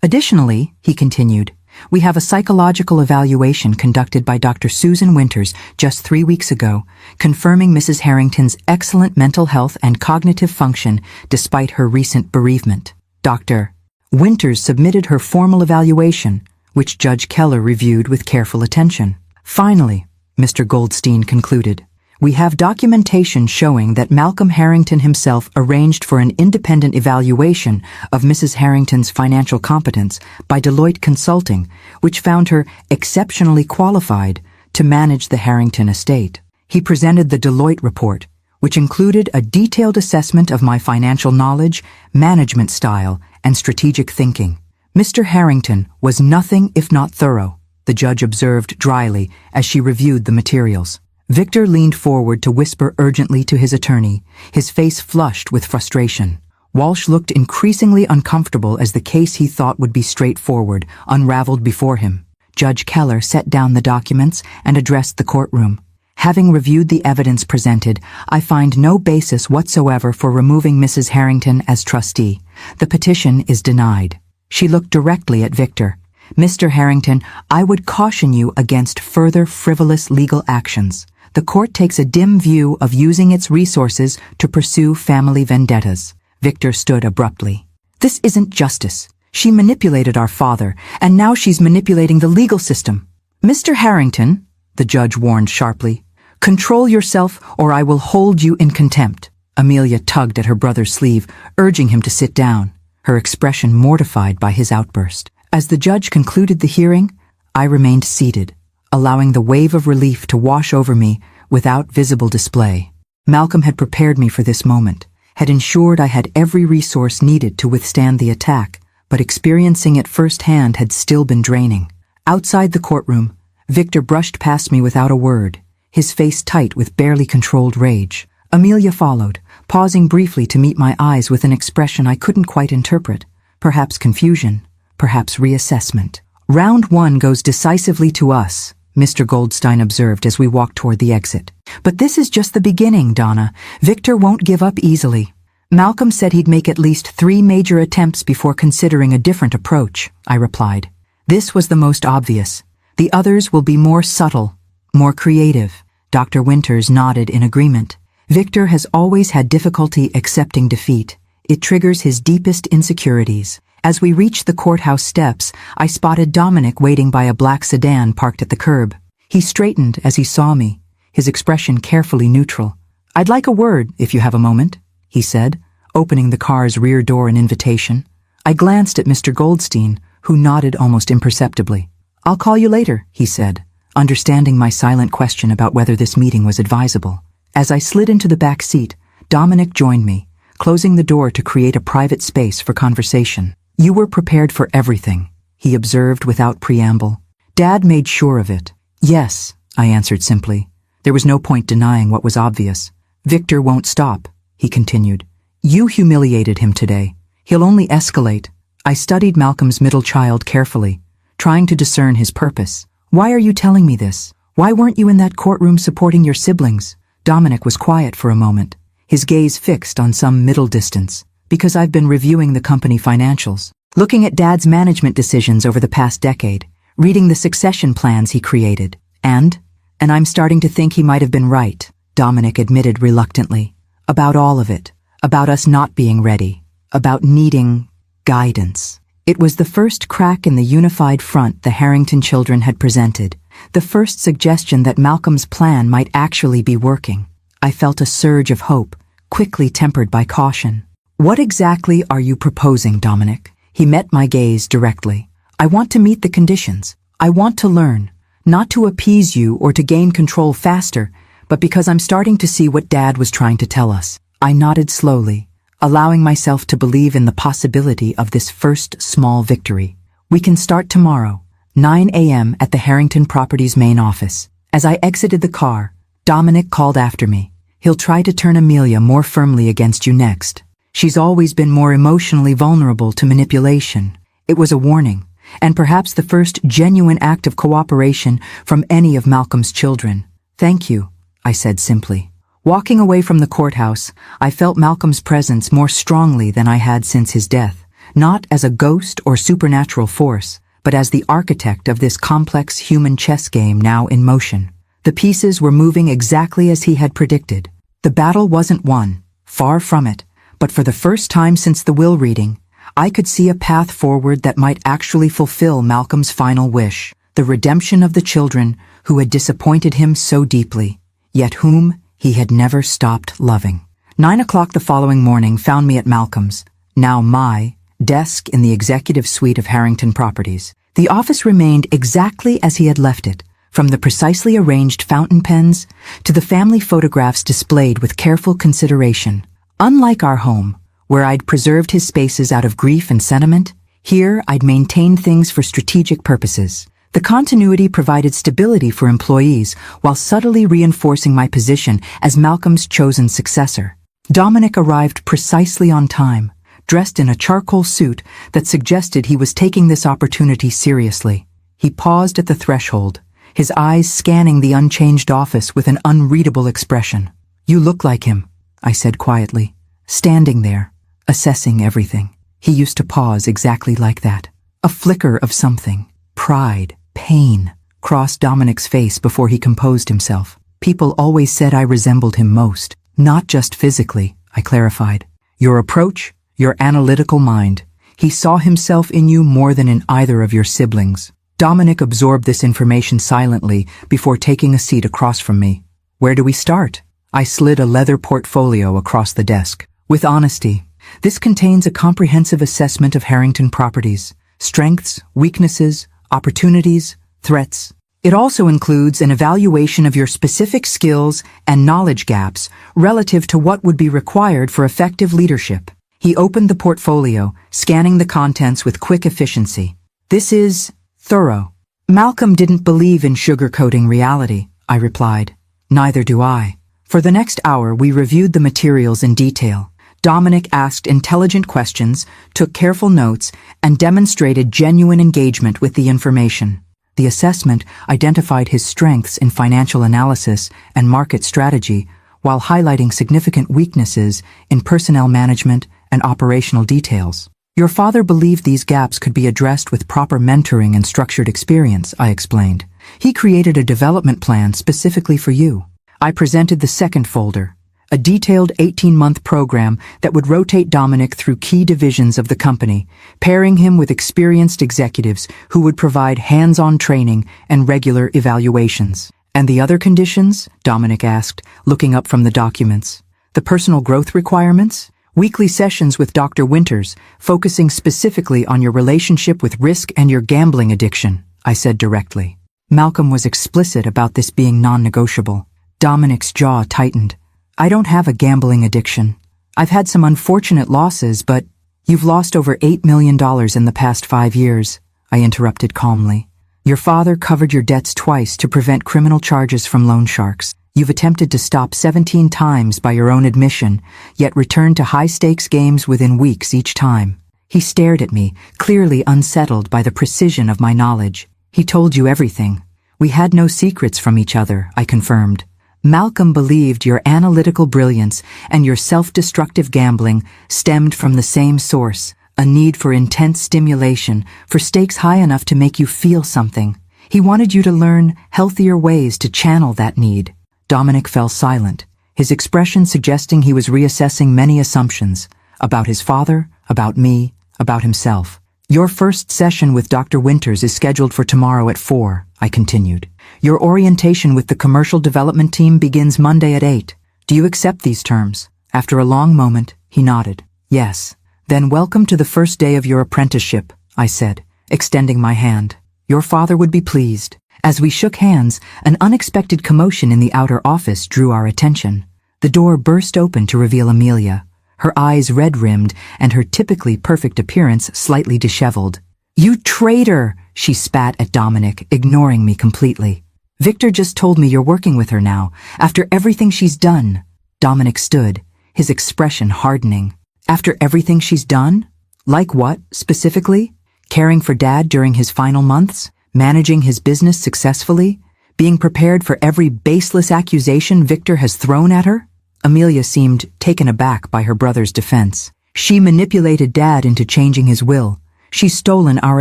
Additionally, he continued, we have a psychological evaluation conducted by Dr. Susan Winters just 3 weeks ago, confirming Mrs. Harrington's excellent mental health and cognitive function despite her recent bereavement. Dr. Winters submitted her formal evaluation, which Judge Keller reviewed with careful attention. Finally, Mr. Goldstein concluded, we have documentation showing that Malcolm Harrington himself arranged for an independent evaluation of Mrs. Harrington's financial competence by Deloitte Consulting, which found her exceptionally qualified to manage the Harrington estate. He presented the Deloitte report, which included a detailed assessment of my financial knowledge, management style, and strategic thinking. Mr. Harrington was nothing if not thorough, the judge observed dryly as she reviewed the materials. Victor leaned forward to whisper urgently to his attorney, his face flushed with frustration. Walsh looked increasingly uncomfortable as the case he thought would be straightforward unraveled before him. Judge Keller set down the documents and addressed the courtroom. Having reviewed the evidence presented, I find no basis whatsoever for removing Mrs. Harrington as trustee. The petition is denied. She looked directly at Victor. Mr. Harrington, I would caution you against further frivolous legal actions. The court takes a dim view of using its resources to pursue family vendettas. Victor stood abruptly. This isn't justice. She manipulated our father, and now she's manipulating the legal system. Mr. Harrington, the judge warned sharply, control yourself or I will hold you in contempt. Amelia tugged at her brother's sleeve, urging him to sit down, her expression mortified by his outburst. As the judge concluded the hearing, I remained seated, allowing the wave of relief to wash over me without visible display. Malcolm had prepared me for this moment, had ensured I had every resource needed to withstand the attack, but experiencing it firsthand had still been draining. Outside the courtroom, Victor brushed past me without a word, his face tight with barely controlled rage. Amelia followed, pausing briefly to meet my eyes with an expression I couldn't quite interpret, perhaps confusion, perhaps reassessment. Round 1 goes decisively to us, Mr. Goldstein observed as we walked toward the exit. But this is just the beginning, Donna. Victor won't give up easily. Malcolm said he'd make at least 3 major attempts before considering a different approach, I replied. This was the most obvious. The others will be more subtle, more creative. Dr. Winters nodded in agreement. Victor has always had difficulty accepting defeat. It triggers his deepest insecurities. As we reached the courthouse steps, I spotted Dominic waiting by a black sedan parked at the curb. He straightened as he saw me, his expression carefully neutral. I'd like a word, if you have a moment, he said, opening the car's rear door in invitation. I glanced at Mr. Goldstein, who nodded almost imperceptibly. I'll call you later, he said, understanding my silent question about whether this meeting was advisable. As I slid into the back seat, Dominic joined me, closing the door to create a private space for conversation. You were prepared for everything, he observed without preamble. Dad made sure of it. Yes, I answered simply. There was no point denying what was obvious. Victor won't stop, he continued. You humiliated him today. He'll only escalate. I studied Malcolm's middle child carefully, trying to discern his purpose. Why are you telling me this? Why weren't you in that courtroom supporting your siblings? Dominic was quiet for a moment, his gaze fixed on some middle distance. Because I've been reviewing the company financials, looking at Dad's management decisions over the past decade, reading the succession plans he created, and I'm starting to think he might have been right, Dominic admitted reluctantly. About all of it. About us not being ready. About needing guidance. It was the first crack in the unified front the Harrington children had presented, the first suggestion that Malcolm's plan might actually be working. I felt a surge of hope, quickly tempered by caution. What exactly are you proposing, Dominic? He met my gaze directly. I want to meet the conditions. I want to learn, not to appease you or to gain control faster, but because I'm starting to see what Dad was trying to tell us. I nodded slowly, allowing myself to believe in the possibility of this first small victory. We can start tomorrow, 9 a.m. at the Harrington Properties main office. As I exited the car, Dominic called after me. He'll try to turn Amelia more firmly against you next. She's always been more emotionally vulnerable to manipulation. It was a warning, and perhaps the first genuine act of cooperation from any of Malcolm's children. Thank you, I said simply. Walking away from the courthouse, I felt Malcolm's presence more strongly than I had since his death, not as a ghost or supernatural force, but as the architect of this complex human chess game now in motion. The pieces were moving exactly as he had predicted. The battle wasn't won, far from it. But for the first time since the will reading, I could see a path forward that might actually fulfill Malcolm's final wish, the redemption of the children who had disappointed him so deeply, yet whom he had never stopped loving. 9 o'clock the following morning found me at Malcolm's, now my, desk in the executive suite of Harrington Properties. The office remained exactly as he had left it, from the precisely arranged fountain pens to the family photographs displayed with careful consideration. Unlike our home, where I'd preserved his spaces out of grief and sentiment, here I'd maintained things for strategic purposes. The continuity provided stability for employees while subtly reinforcing my position as Malcolm's chosen successor. Dominic arrived precisely on time, dressed in a charcoal suit that suggested he was taking this opportunity seriously. He paused at the threshold, his eyes scanning the unchanged office with an unreadable expression. "You look like him," I said quietly, standing there, assessing everything. He used to pause exactly like that. A flicker of something, pride, pain, crossed Dominic's face before he composed himself. "People always said I resembled him most, not just physically," I clarified. "Your approach, your analytical mind. He saw himself in you more than in either of your siblings." Dominic absorbed this information silently before taking a seat across from me. "Where do we start?" I slid a leather portfolio across the desk. "With honesty, this contains a comprehensive assessment of Harrington Properties, strengths, weaknesses, opportunities, threats. It also includes an evaluation of your specific skills and knowledge gaps relative to what would be required for effective leadership." He opened the portfolio, scanning the contents with quick efficiency. "This is thorough." "Malcolm didn't believe in sugarcoating reality," I replied. "Neither do I." For the next hour, we reviewed the materials in detail. Dominic asked intelligent questions, took careful notes, and demonstrated genuine engagement with the information. The assessment identified his strengths in financial analysis and market strategy, while highlighting significant weaknesses in personnel management and operational details. "Your father believed these gaps could be addressed with proper mentoring and structured experience," I explained. "He created a development plan specifically for you." I presented the second folder, a detailed 18-month program that would rotate Dominic through key divisions of the company, pairing him with experienced executives who would provide hands-on training and regular evaluations. "And the other conditions?" Dominic asked, looking up from the documents. "The personal growth requirements? Weekly sessions with Dr. Winters, focusing specifically on your relationship with risk and your gambling addiction," I said directly. Malcolm was explicit about this being non-negotiable. Dominic's jaw tightened. "I don't have a gambling addiction. I've had some unfortunate losses, but—" "You've lost over $8 million in the past 5 years, I interrupted calmly. "Your father covered your debts twice to prevent criminal charges from loan sharks. You've attempted to stop 17 times by your own admission, yet returned to high-stakes games within weeks each time." He stared at me, clearly unsettled by the precision of my knowledge. "He told you everything. We had no secrets from each other," I confirmed. Malcolm believed your analytical brilliance and your self-destructive gambling stemmed from the same source, a need for intense stimulation, for stakes high enough to make you feel something. He wanted you to learn healthier ways to channel that need. Dominic fell silent, his expression suggesting he was reassessing many assumptions about his father, about me, about himself. Your first session with Dr. Winters is scheduled for tomorrow at 4, I continued. Your orientation with the commercial development team begins Monday at 8. Do you accept these terms? After a long moment, he nodded. Yes. Then welcome to the first day of your apprenticeship, I said, extending my hand. Your father would be pleased. As we shook hands, an unexpected commotion in the outer office drew our attention. The door burst open to reveal Amelia, her eyes red-rimmed and her typically perfect appearance slightly disheveled. You traitor! She spat at Dominic, ignoring me completely. Victor just told me you're working with her now, after everything she's done. Dominic stood, his expression hardening. After everything she's done? Like what, specifically? Caring for Dad during his final months? Managing his business successfully? Being prepared for every baseless accusation Victor has thrown at her? Amelia seemed taken aback by her brother's defense. She manipulated Dad into changing his will. She's stolen our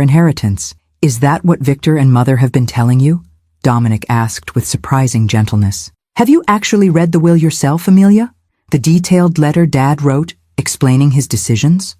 inheritance. Is that what Victor and Mother have been telling you? Dominic asked with surprising gentleness. Have you actually read the will yourself, Amelia? The detailed letter Dad wrote, explaining his decisions?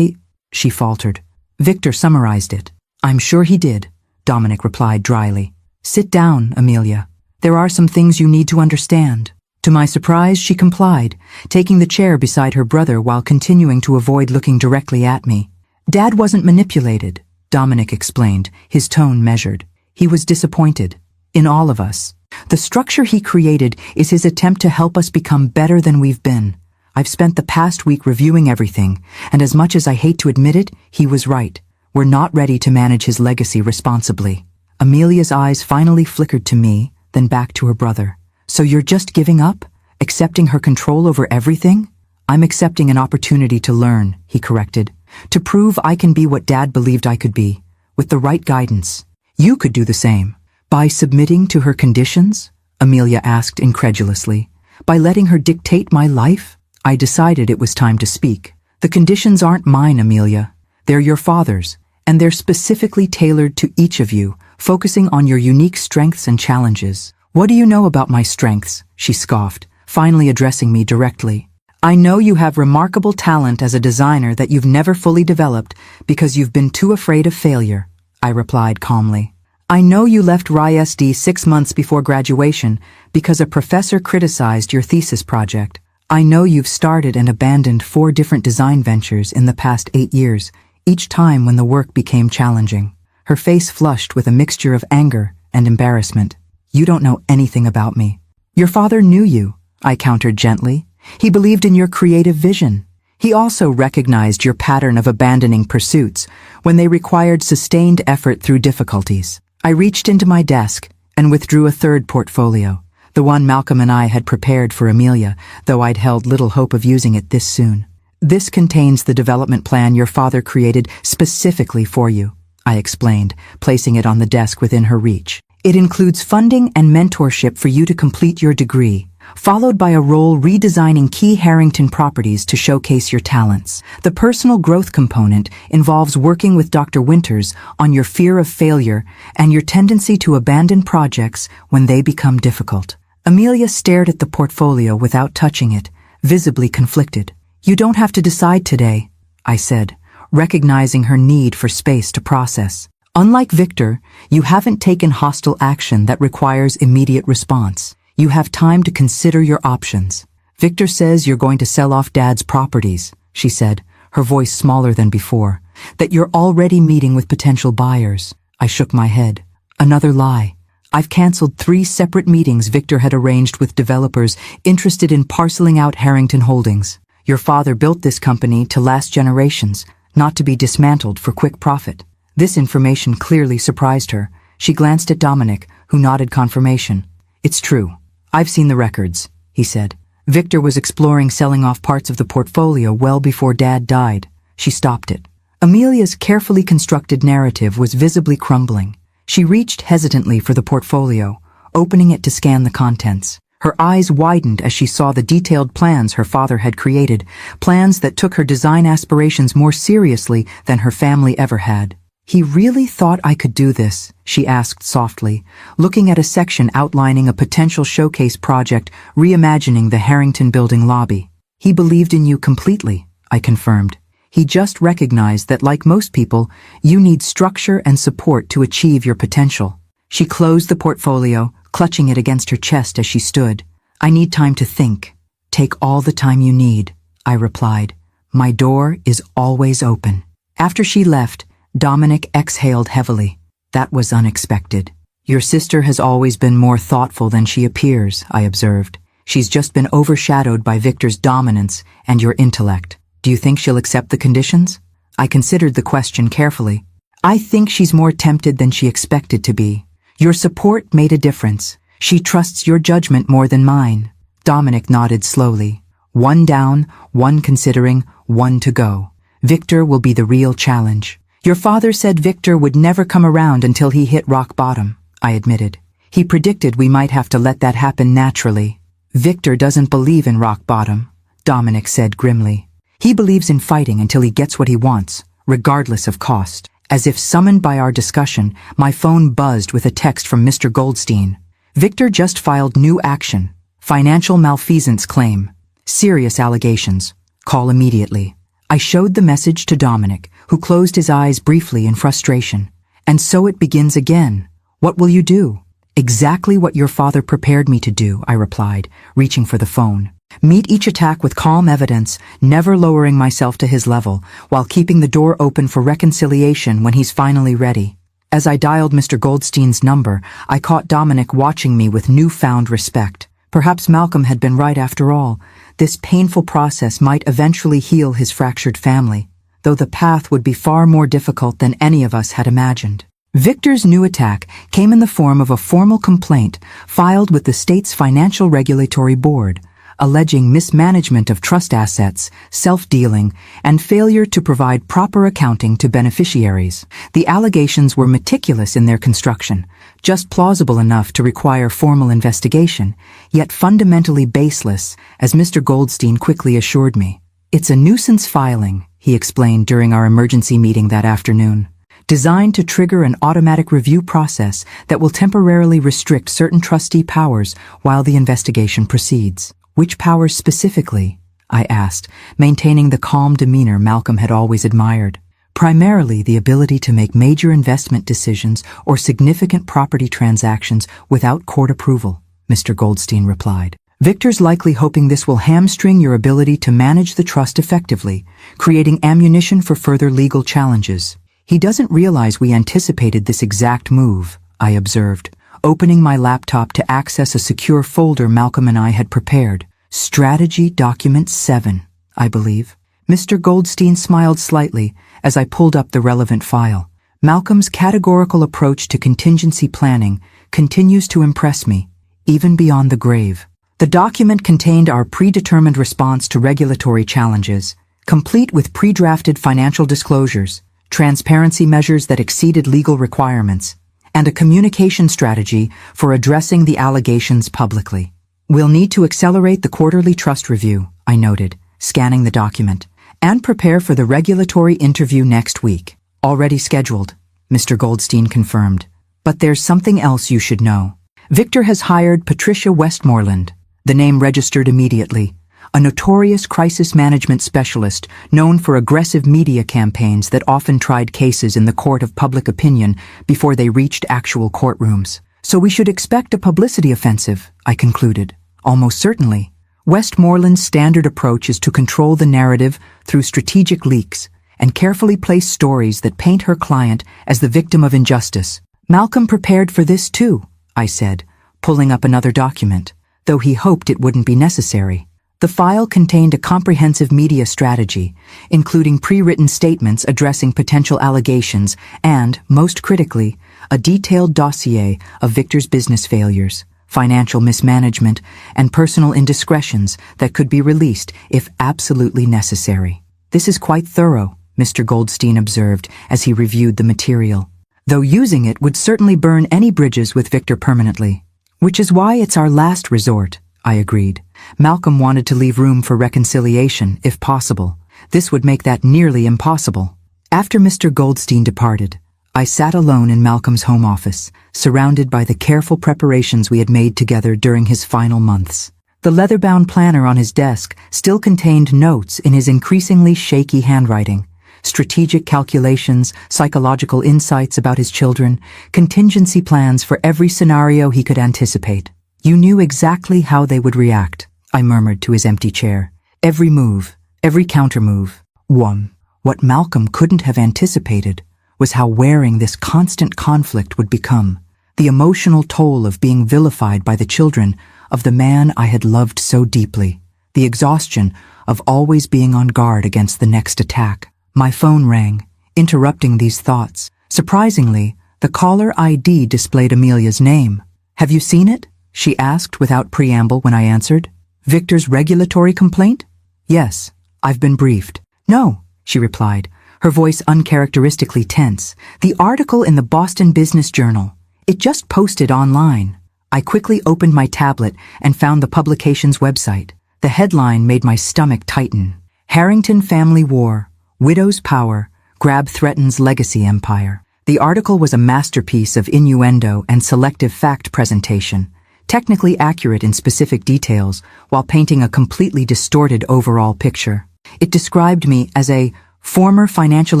She faltered. Victor summarized it. I'm sure he did, Dominic replied dryly. Sit down, Amelia. There are some things you need to understand. To my surprise, she complied, taking the chair beside her brother while continuing to avoid looking directly at me. Dad wasn't manipulated, Dominic explained, his tone measured. He was disappointed. In all of us. The structure he created is his attempt to help us become better than we've been. I've spent the past week reviewing everything, and as much as I hate to admit it, he was right. We're not ready to manage his legacy responsibly. Amelia's eyes finally flickered to me, then back to her brother. So you're just giving up? Accepting her control over everything? I'm accepting an opportunity to learn, he corrected. To prove I can be what Dad believed I could be. With the right guidance. You could do the same. By submitting to her conditions? Amelia asked incredulously. By letting her dictate my life? I decided it was time to speak. The conditions aren't mine, Amelia. They're your father's, and they're specifically tailored to each of you, focusing on your unique strengths and challenges. What do you know about my strengths? She scoffed, finally addressing me directly. I know you have remarkable talent as a designer that you've never fully developed because you've been too afraid of failure, I replied calmly. I know you left RISD 6 months before graduation because a professor criticized your thesis project. I know you've started and abandoned 4 different design ventures in the past 8 years, each time when the work became challenging. Her face flushed with a mixture of anger and embarrassment. You don't know anything about me. Your father knew you, I countered gently. He believed in your creative vision. He also recognized your pattern of abandoning pursuits when they required sustained effort through difficulties. I reached into my desk and withdrew a 3rd portfolio, the one Malcolm and I had prepared for Amelia, though I'd held little hope of using it this soon. This contains the development plan your father created specifically for you, I explained, placing it on the desk within her reach. It includes funding and mentorship for you to complete your degree, followed by a role redesigning key Harrington properties to showcase your talents. The personal growth component involves working with Dr. Winters on your fear of failure and your tendency to abandon projects when they become difficult. Amelia stared at the portfolio without touching it, visibly conflicted. You don't have to decide today, I said, recognizing her need for space to process. Unlike Victor, you haven't taken hostile action that requires immediate response. You have time to consider your options. Victor says you're going to sell off Dad's properties, she said, her voice smaller than before. That you're already meeting with potential buyers. I shook my head. Another lie. I've canceled 3 separate meetings Victor had arranged with developers interested in parceling out Harrington Holdings. Your father built this company to last generations, not to be dismantled for quick profit. This information clearly surprised her. She glanced at Dominic, who nodded confirmation. It's true. I've seen the records, he said. Victor was exploring selling off parts of the portfolio well before Dad died. She stopped it. Amelia's carefully constructed narrative was visibly crumbling. She reached hesitantly for the portfolio, opening it to scan the contents. Her eyes widened as she saw the detailed plans her father had created, plans that took her design aspirations more seriously than her family ever had. "He really thought I could do this?" she asked softly, looking at a section outlining a potential showcase project reimagining the Harrington Building lobby. "He believed in you completely," I confirmed. "He just recognized that, like most people, you need structure and support to achieve your potential." She closed the portfolio, clutching it against her chest as she stood. "I need time to think." "Take all the time you need," I replied. "My door is always open." After she left, Dominic exhaled heavily. "That was unexpected." "Your sister has always been more thoughtful than she appears," I observed. "She's just been overshadowed by Victor's dominance and your intellect. Do you think she'll accept the conditions?" I considered the question carefully. "I think she's more tempted than she expected to be. Your support made a difference. She trusts your judgment more than mine." Dominic nodded slowly. "One down, one considering, one to go. Victor will be the real challenge." "Your father said Victor would never come around until he hit rock bottom," I admitted. "He predicted we might have to let that happen naturally." "Victor doesn't believe in rock bottom," Dominic said grimly. "He believes in fighting until he gets what he wants, regardless of cost." As if summoned by our discussion, my phone buzzed with a text from Mr. Goldstein. "Victor just filed new action. Financial malfeasance claim. Serious allegations. Call immediately." I showed the message to Dominic, who closed his eyes briefly in frustration. "And so it begins again. What will you do?" "Exactly what your father prepared me to do," I replied, reaching for the phone. "Meet each attack with calm evidence, never lowering myself to his level, while keeping the door open for reconciliation when he's finally ready." As I dialed Mr. Goldstein's number, I caught Dominic watching me with newfound respect. Perhaps Malcolm had been right after all. This painful process might eventually heal his fractured family, though the path would be far more difficult than any of us had imagined. Victor's new attack came in the form of a formal complaint filed with the state's Financial Regulatory Board, alleging mismanagement of trust assets, self-dealing, and failure to provide proper accounting to beneficiaries. The allegations were meticulous in their construction, just plausible enough to require formal investigation, yet fundamentally baseless, as Mr. Goldstein quickly assured me. "It's a nuisance filing," he explained during our emergency meeting that afternoon, "designed to trigger an automatic review process that will temporarily restrict certain trustee powers while the investigation proceeds." "Which powers specifically?" I asked, maintaining the calm demeanor Malcolm had always admired. "Primarily the ability to make major investment decisions or significant property transactions without court approval," Mr. Goldstein replied. "Victor's likely hoping this will hamstring your ability to manage the trust effectively, creating ammunition for further legal challenges. He doesn't realize we anticipated this exact move," I observed, opening my laptop to access a secure folder Malcolm and I had prepared. "Strategy Document 7, I believe." Mr. Goldstein smiled slightly as I pulled up the relevant file. "Malcolm's categorical approach to contingency planning continues to impress me, even beyond the grave." The document contained our predetermined response to regulatory challenges, complete with pre-drafted financial disclosures, transparency measures that exceeded legal requirements, and a communication strategy for addressing the allegations publicly. "We'll need to accelerate the quarterly trust review," I noted, scanning the document, "and prepare for the regulatory interview next week." "Already scheduled," Mr. Goldstein confirmed. "But there's something else you should know. Victor has hired Patricia Westmoreland," the name registered immediately, "a notorious crisis management specialist known for aggressive media campaigns that often tried cases in the court of public opinion before they reached actual courtrooms. So we should expect a publicity offensive," I concluded. "Almost certainly. Westmoreland's standard approach is to control the narrative through strategic leaks and carefully place stories that paint her client as the victim of injustice." "Malcolm prepared for this too," I said, pulling up another document, though he hoped it wouldn't be necessary. The file contained a comprehensive media strategy, including pre-written statements addressing potential allegations and, most critically, a detailed dossier of Victor's business failures, financial mismanagement, and personal indiscretions that could be released if absolutely necessary. "This is quite thorough," Mr. Goldstein observed as he reviewed the material, "though using it would certainly burn any bridges with Victor permanently. Which is why it's our last resort," I agreed. Malcolm wanted to leave room for reconciliation, if possible. This would make that nearly impossible. After Mr. Goldstein departed, I sat alone in Malcolm's home office, surrounded by the careful preparations we had made together during his final months. The leather-bound planner on his desk still contained notes in his increasingly shaky handwriting, strategic calculations, psychological insights about his children, contingency plans for every scenario he could anticipate. You knew exactly how they would react, I murmured to his empty chair. Every move, every countermove. What Malcolm couldn't have anticipated was how wearing this constant conflict would become, the emotional toll of being vilified by the children of the man I had loved so deeply, the exhaustion of always being on guard against the next attack. My phone rang, interrupting these thoughts. Surprisingly, the caller ID displayed Amelia's name. "Have you seen it?" she asked without preamble when I answered. "Victor's regulatory complaint?" "Yes, I've been briefed." "No," she replied, her voice uncharacteristically tense. "The article in the Boston Business Journal. It just posted online." I quickly opened my tablet and found the publication's website. The headline made my stomach tighten. Harrington Family War, Widow's Power, Grab Threatens Legacy Empire. The article was a masterpiece of innuendo and selective fact presentation, technically accurate in specific details while painting a completely distorted overall picture. It described me as a former financial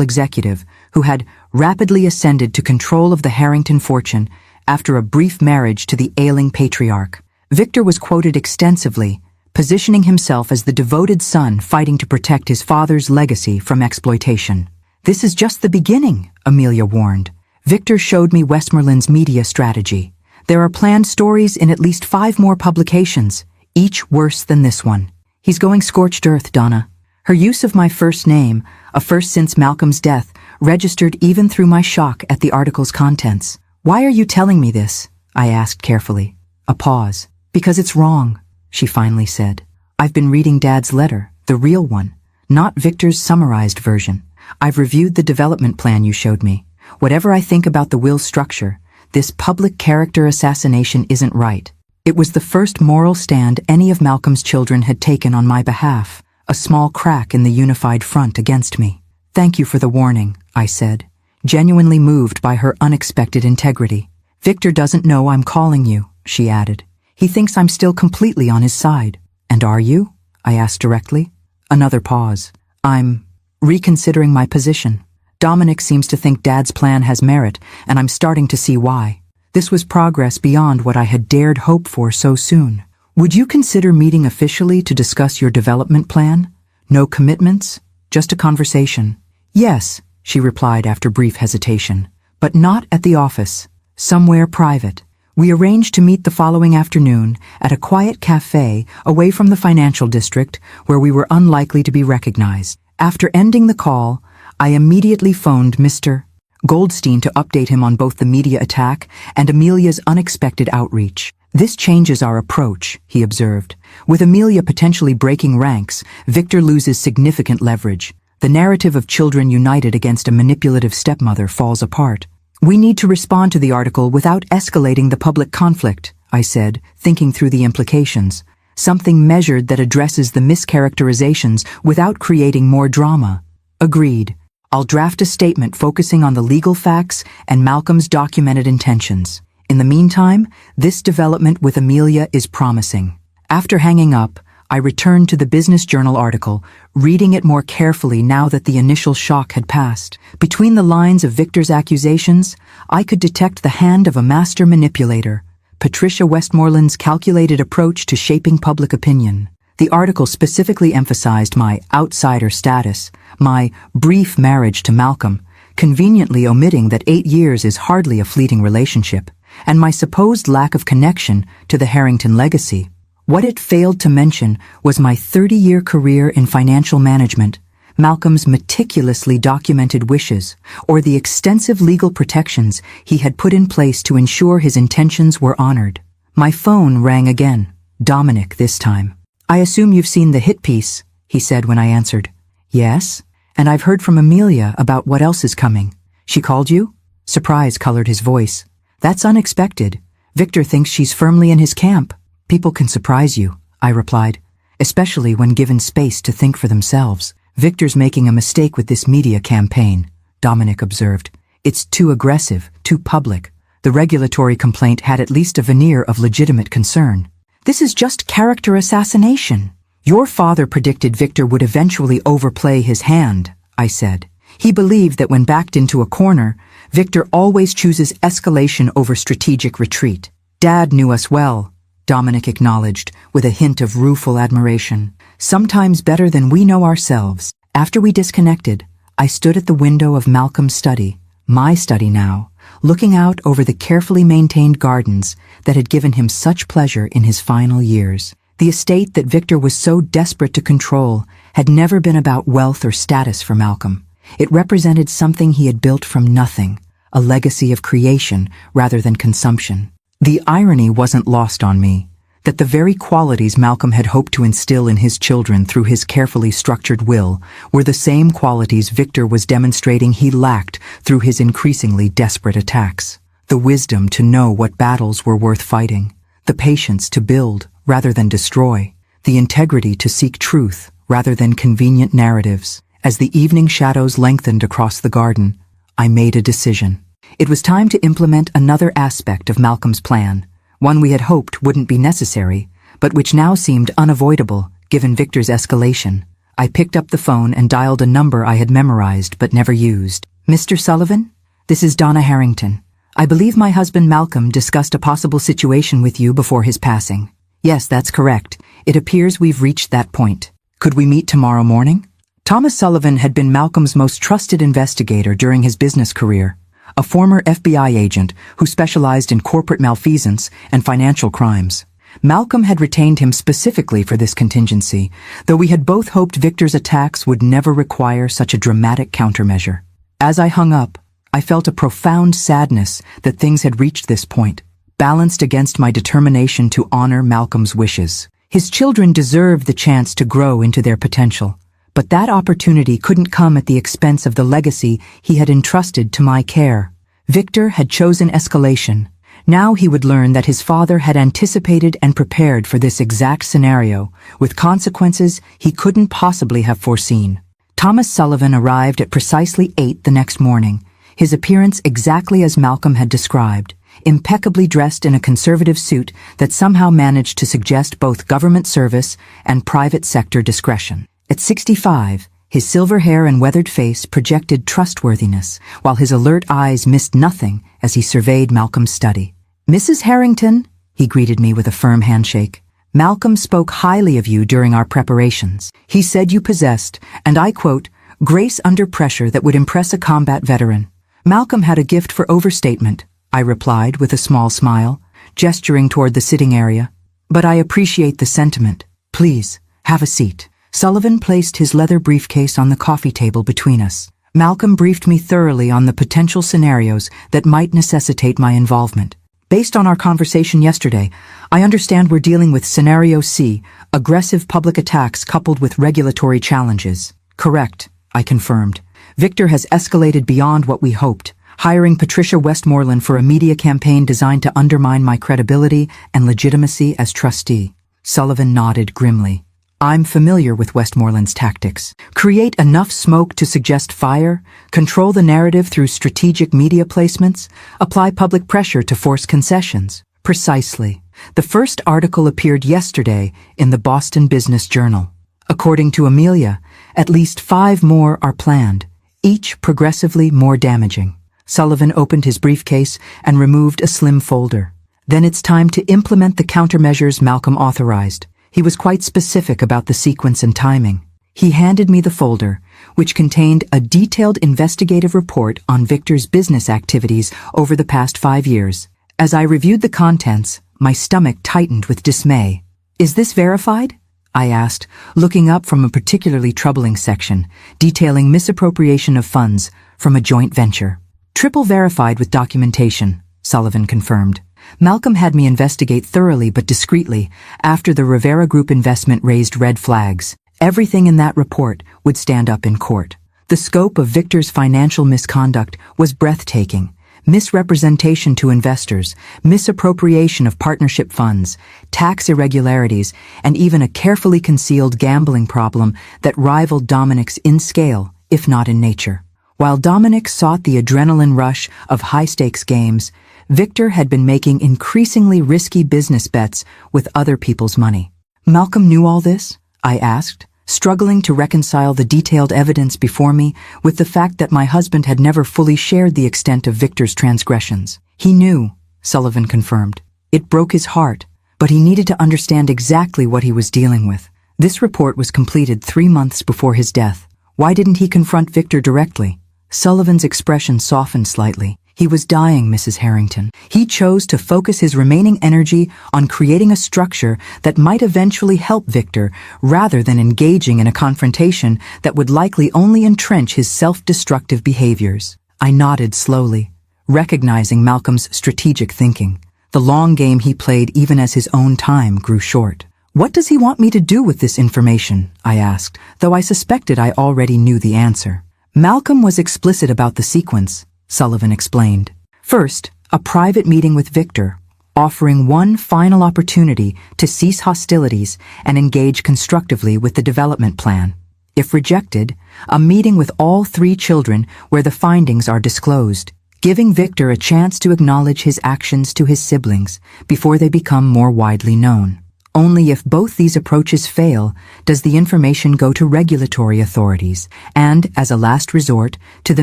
executive who had rapidly ascended to control of the Harrington fortune after a brief marriage to the ailing patriarch. Victor was quoted extensively, positioning himself as the devoted son fighting to protect his father's legacy from exploitation. "This is just the beginning," Amelia warned. Victor showed me Westmoreland's media strategy. "There are planned stories in at least 5 more publications, each worse than this one. He's going scorched earth, Donna." Her use of my first name, a first since Malcolm's death, registered even through my shock at the article's contents. "Why are you telling me this?" I asked carefully. A pause. "Because it's wrong," she finally said. "I've been reading Dad's letter, the real one, not Victor's summarized version. I've reviewed the development plan you showed me. Whatever I think about the will structure, this public character assassination isn't right. It was the first moral stand any of Malcolm's children had taken on my behalf, a small crack in the unified front against me." "Thank you for the warning," I said, genuinely moved by her unexpected integrity. "Victor doesn't know I'm calling you," she added. "He thinks I'm still completely on his side." "And are you?" I asked directly. Another pause. "I'm reconsidering my position. Dominic seems to think Dad's plan has merit, and I'm starting to see why. This was progress beyond what I had dared hope for so soon. Would you consider meeting officially to discuss your development plan? No commitments, just a conversation." "Yes," she replied after brief hesitation, "but not at the office. Somewhere private." We arranged to meet the following afternoon at a quiet cafe away from the financial district where we were unlikely to be recognized. After ending the call, I immediately phoned Mr. Goldstein to update him on both the media attack and Amelia's unexpected outreach. "This changes our approach," he observed. "With Amelia potentially breaking ranks, Victor loses significant leverage. The narrative of children united against a manipulative stepmother falls apart. We need to respond to the article without escalating the public conflict," I said, thinking through the implications. "Something measured that addresses the mischaracterizations without creating more drama." "Agreed. I'll draft a statement focusing on the legal facts and Malcolm's documented intentions. In the meantime, this development with Amelia is promising." After hanging up, I returned to the Business Journal article, reading it more carefully now that the initial shock had passed. Between the lines of Victor's accusations, I could detect the hand of a master manipulator, Patricia Westmoreland's calculated approach to shaping public opinion. The article specifically emphasized my outsider status, my brief marriage to Malcolm, conveniently omitting that 8 years is hardly a fleeting relationship, and my supposed lack of connection to the Harrington legacy. What it failed to mention was my 30-year career in financial management, Malcolm's meticulously documented wishes, or the extensive legal protections he had put in place to ensure his intentions were honored. My phone rang again, Dominic this time. "I assume you've seen the hit piece," he said when I answered. "Yes, and I've heard from Amelia about what else is coming. She called you?" Surprise colored his voice. "That's unexpected. Victor thinks she's firmly in his camp." People can surprise you, I replied, especially when given space to think for themselves. Victor's making a mistake with this media campaign, Dominic observed. It's too aggressive, too public. The regulatory complaint had at least a veneer of legitimate concern. This is just character assassination. Your father predicted Victor would eventually overplay his hand, I said. He believed that when backed into a corner, Victor always chooses escalation over strategic retreat. Dad knew us well, Dominic acknowledged, with a hint of rueful admiration. Sometimes better than we know ourselves. After we disconnected, I stood at the window of Malcolm's study, my study now, looking out over the carefully maintained gardens that had given him such pleasure in his final years. The estate that Victor was so desperate to control had never been about wealth or status for Malcolm. It represented something he had built from nothing, a legacy of creation rather than consumption. The irony wasn't lost on me, that the very qualities Malcolm had hoped to instill in his children through his carefully structured will were the same qualities Victor was demonstrating he lacked through his increasingly desperate attacks. The wisdom to know what battles were worth fighting, the patience to build rather than destroy, the integrity to seek truth rather than convenient narratives. As the evening shadows lengthened across the garden, I made a decision. It was time to implement another aspect of Malcolm's plan, one we had hoped wouldn't be necessary, but which now seemed unavoidable given Victor's escalation. I picked up the phone and dialed a number I had memorized but never used. Mr. Sullivan? This is Donna Harrington. I believe my husband Malcolm discussed a possible situation with you before his passing. Yes, that's correct. It appears we've reached that point. Could we meet tomorrow morning? Thomas Sullivan had been Malcolm's most trusted investigator during his business career, a former FBI agent who specialized in corporate malfeasance and financial crimes. Malcolm had retained him specifically for this contingency, though we had both hoped Victor's attacks would never require such a dramatic countermeasure. As I hung up, I felt a profound sadness that things had reached this point, balanced against my determination to honor Malcolm's wishes. His children deserved the chance to grow into their potential, but that opportunity couldn't come at the expense of the legacy he had entrusted to my care. Victor had chosen escalation. Now he would learn that his father had anticipated and prepared for this exact scenario, with consequences he couldn't possibly have foreseen. Thomas Sullivan arrived at precisely 8 the next morning, his appearance exactly as Malcolm had described, impeccably dressed in a conservative suit that somehow managed to suggest both government service and private sector discretion. At 65, his silver hair and weathered face projected trustworthiness, while his alert eyes missed nothing as he surveyed Malcolm's study. Mrs. Harrington, he greeted me with a firm handshake. Malcolm spoke highly of you during our preparations. He said you possessed, and I quote, grace under pressure that would impress a combat veteran. Malcolm had a gift for overstatement, I replied with a small smile, gesturing toward the sitting area. But I appreciate the sentiment. Please, have a seat. Sullivan placed his leather briefcase on the coffee table between us. Malcolm briefed me thoroughly on the potential scenarios that might necessitate my involvement. Based on our conversation yesterday, I understand we're dealing with Scenario C, aggressive public attacks coupled with regulatory challenges. Correct, I confirmed. Victor has escalated beyond what we hoped, hiring Patricia Westmoreland for a media campaign designed to undermine my credibility and legitimacy as trustee. Sullivan nodded grimly. I'm familiar with Westmoreland's tactics. Create enough smoke to suggest fire, control the narrative through strategic media placements, apply public pressure to force concessions. Precisely. The first article appeared yesterday in the Boston Business Journal. According to Amelia, at least 5 more are planned, each progressively more damaging. Sullivan opened his briefcase and removed a slim folder. Then it's time to implement the countermeasures Malcolm authorized. He was quite specific about the sequence and timing. He handed me the folder, which contained a detailed investigative report on Victor's business activities over the past 5 years. As I reviewed the contents, my stomach tightened with dismay. Is this verified? I asked, looking up from a particularly troubling section, detailing misappropriation of funds from a joint venture. Triple verified with documentation, Sullivan confirmed. Malcolm had me investigate thoroughly but discreetly after the Rivera Group investment raised red flags. Everything in that report would stand up in court. The scope of Victor's financial misconduct was breathtaking, misrepresentation to investors, misappropriation of partnership funds, tax irregularities, and even a carefully concealed gambling problem that rivaled Dominic's in scale, if not in nature. While Dominic sought the adrenaline rush of high-stakes games, Victor had been making increasingly risky business bets with other people's money. Malcolm knew all this? I asked, struggling to reconcile the detailed evidence before me with the fact that my husband had never fully shared the extent of Victor's transgressions. He knew, Sullivan confirmed. It broke his heart, but he needed to understand exactly what he was dealing with. This report was completed 3 months before his death. Why didn't he confront Victor directly? Sullivan's expression softened slightly. He was dying, Mrs. Harrington. He chose to focus his remaining energy on creating a structure that might eventually help Victor, rather than engaging in a confrontation that would likely only entrench his self-destructive behaviors. I nodded slowly, recognizing Malcolm's strategic thinking. The long game he played even as his own time grew short. What does he want me to do with this information? I asked, though I suspected I already knew the answer. Malcolm was explicit about the sequence, Sullivan explained. First, a private meeting with Victor, offering one final opportunity to cease hostilities and engage constructively with the development plan. If rejected, a meeting with all 3 children where the findings are disclosed, giving Victor a chance to acknowledge his actions to his siblings before they become more widely known. Only if both these approaches fail does the information go to regulatory authorities and, as a last resort, to the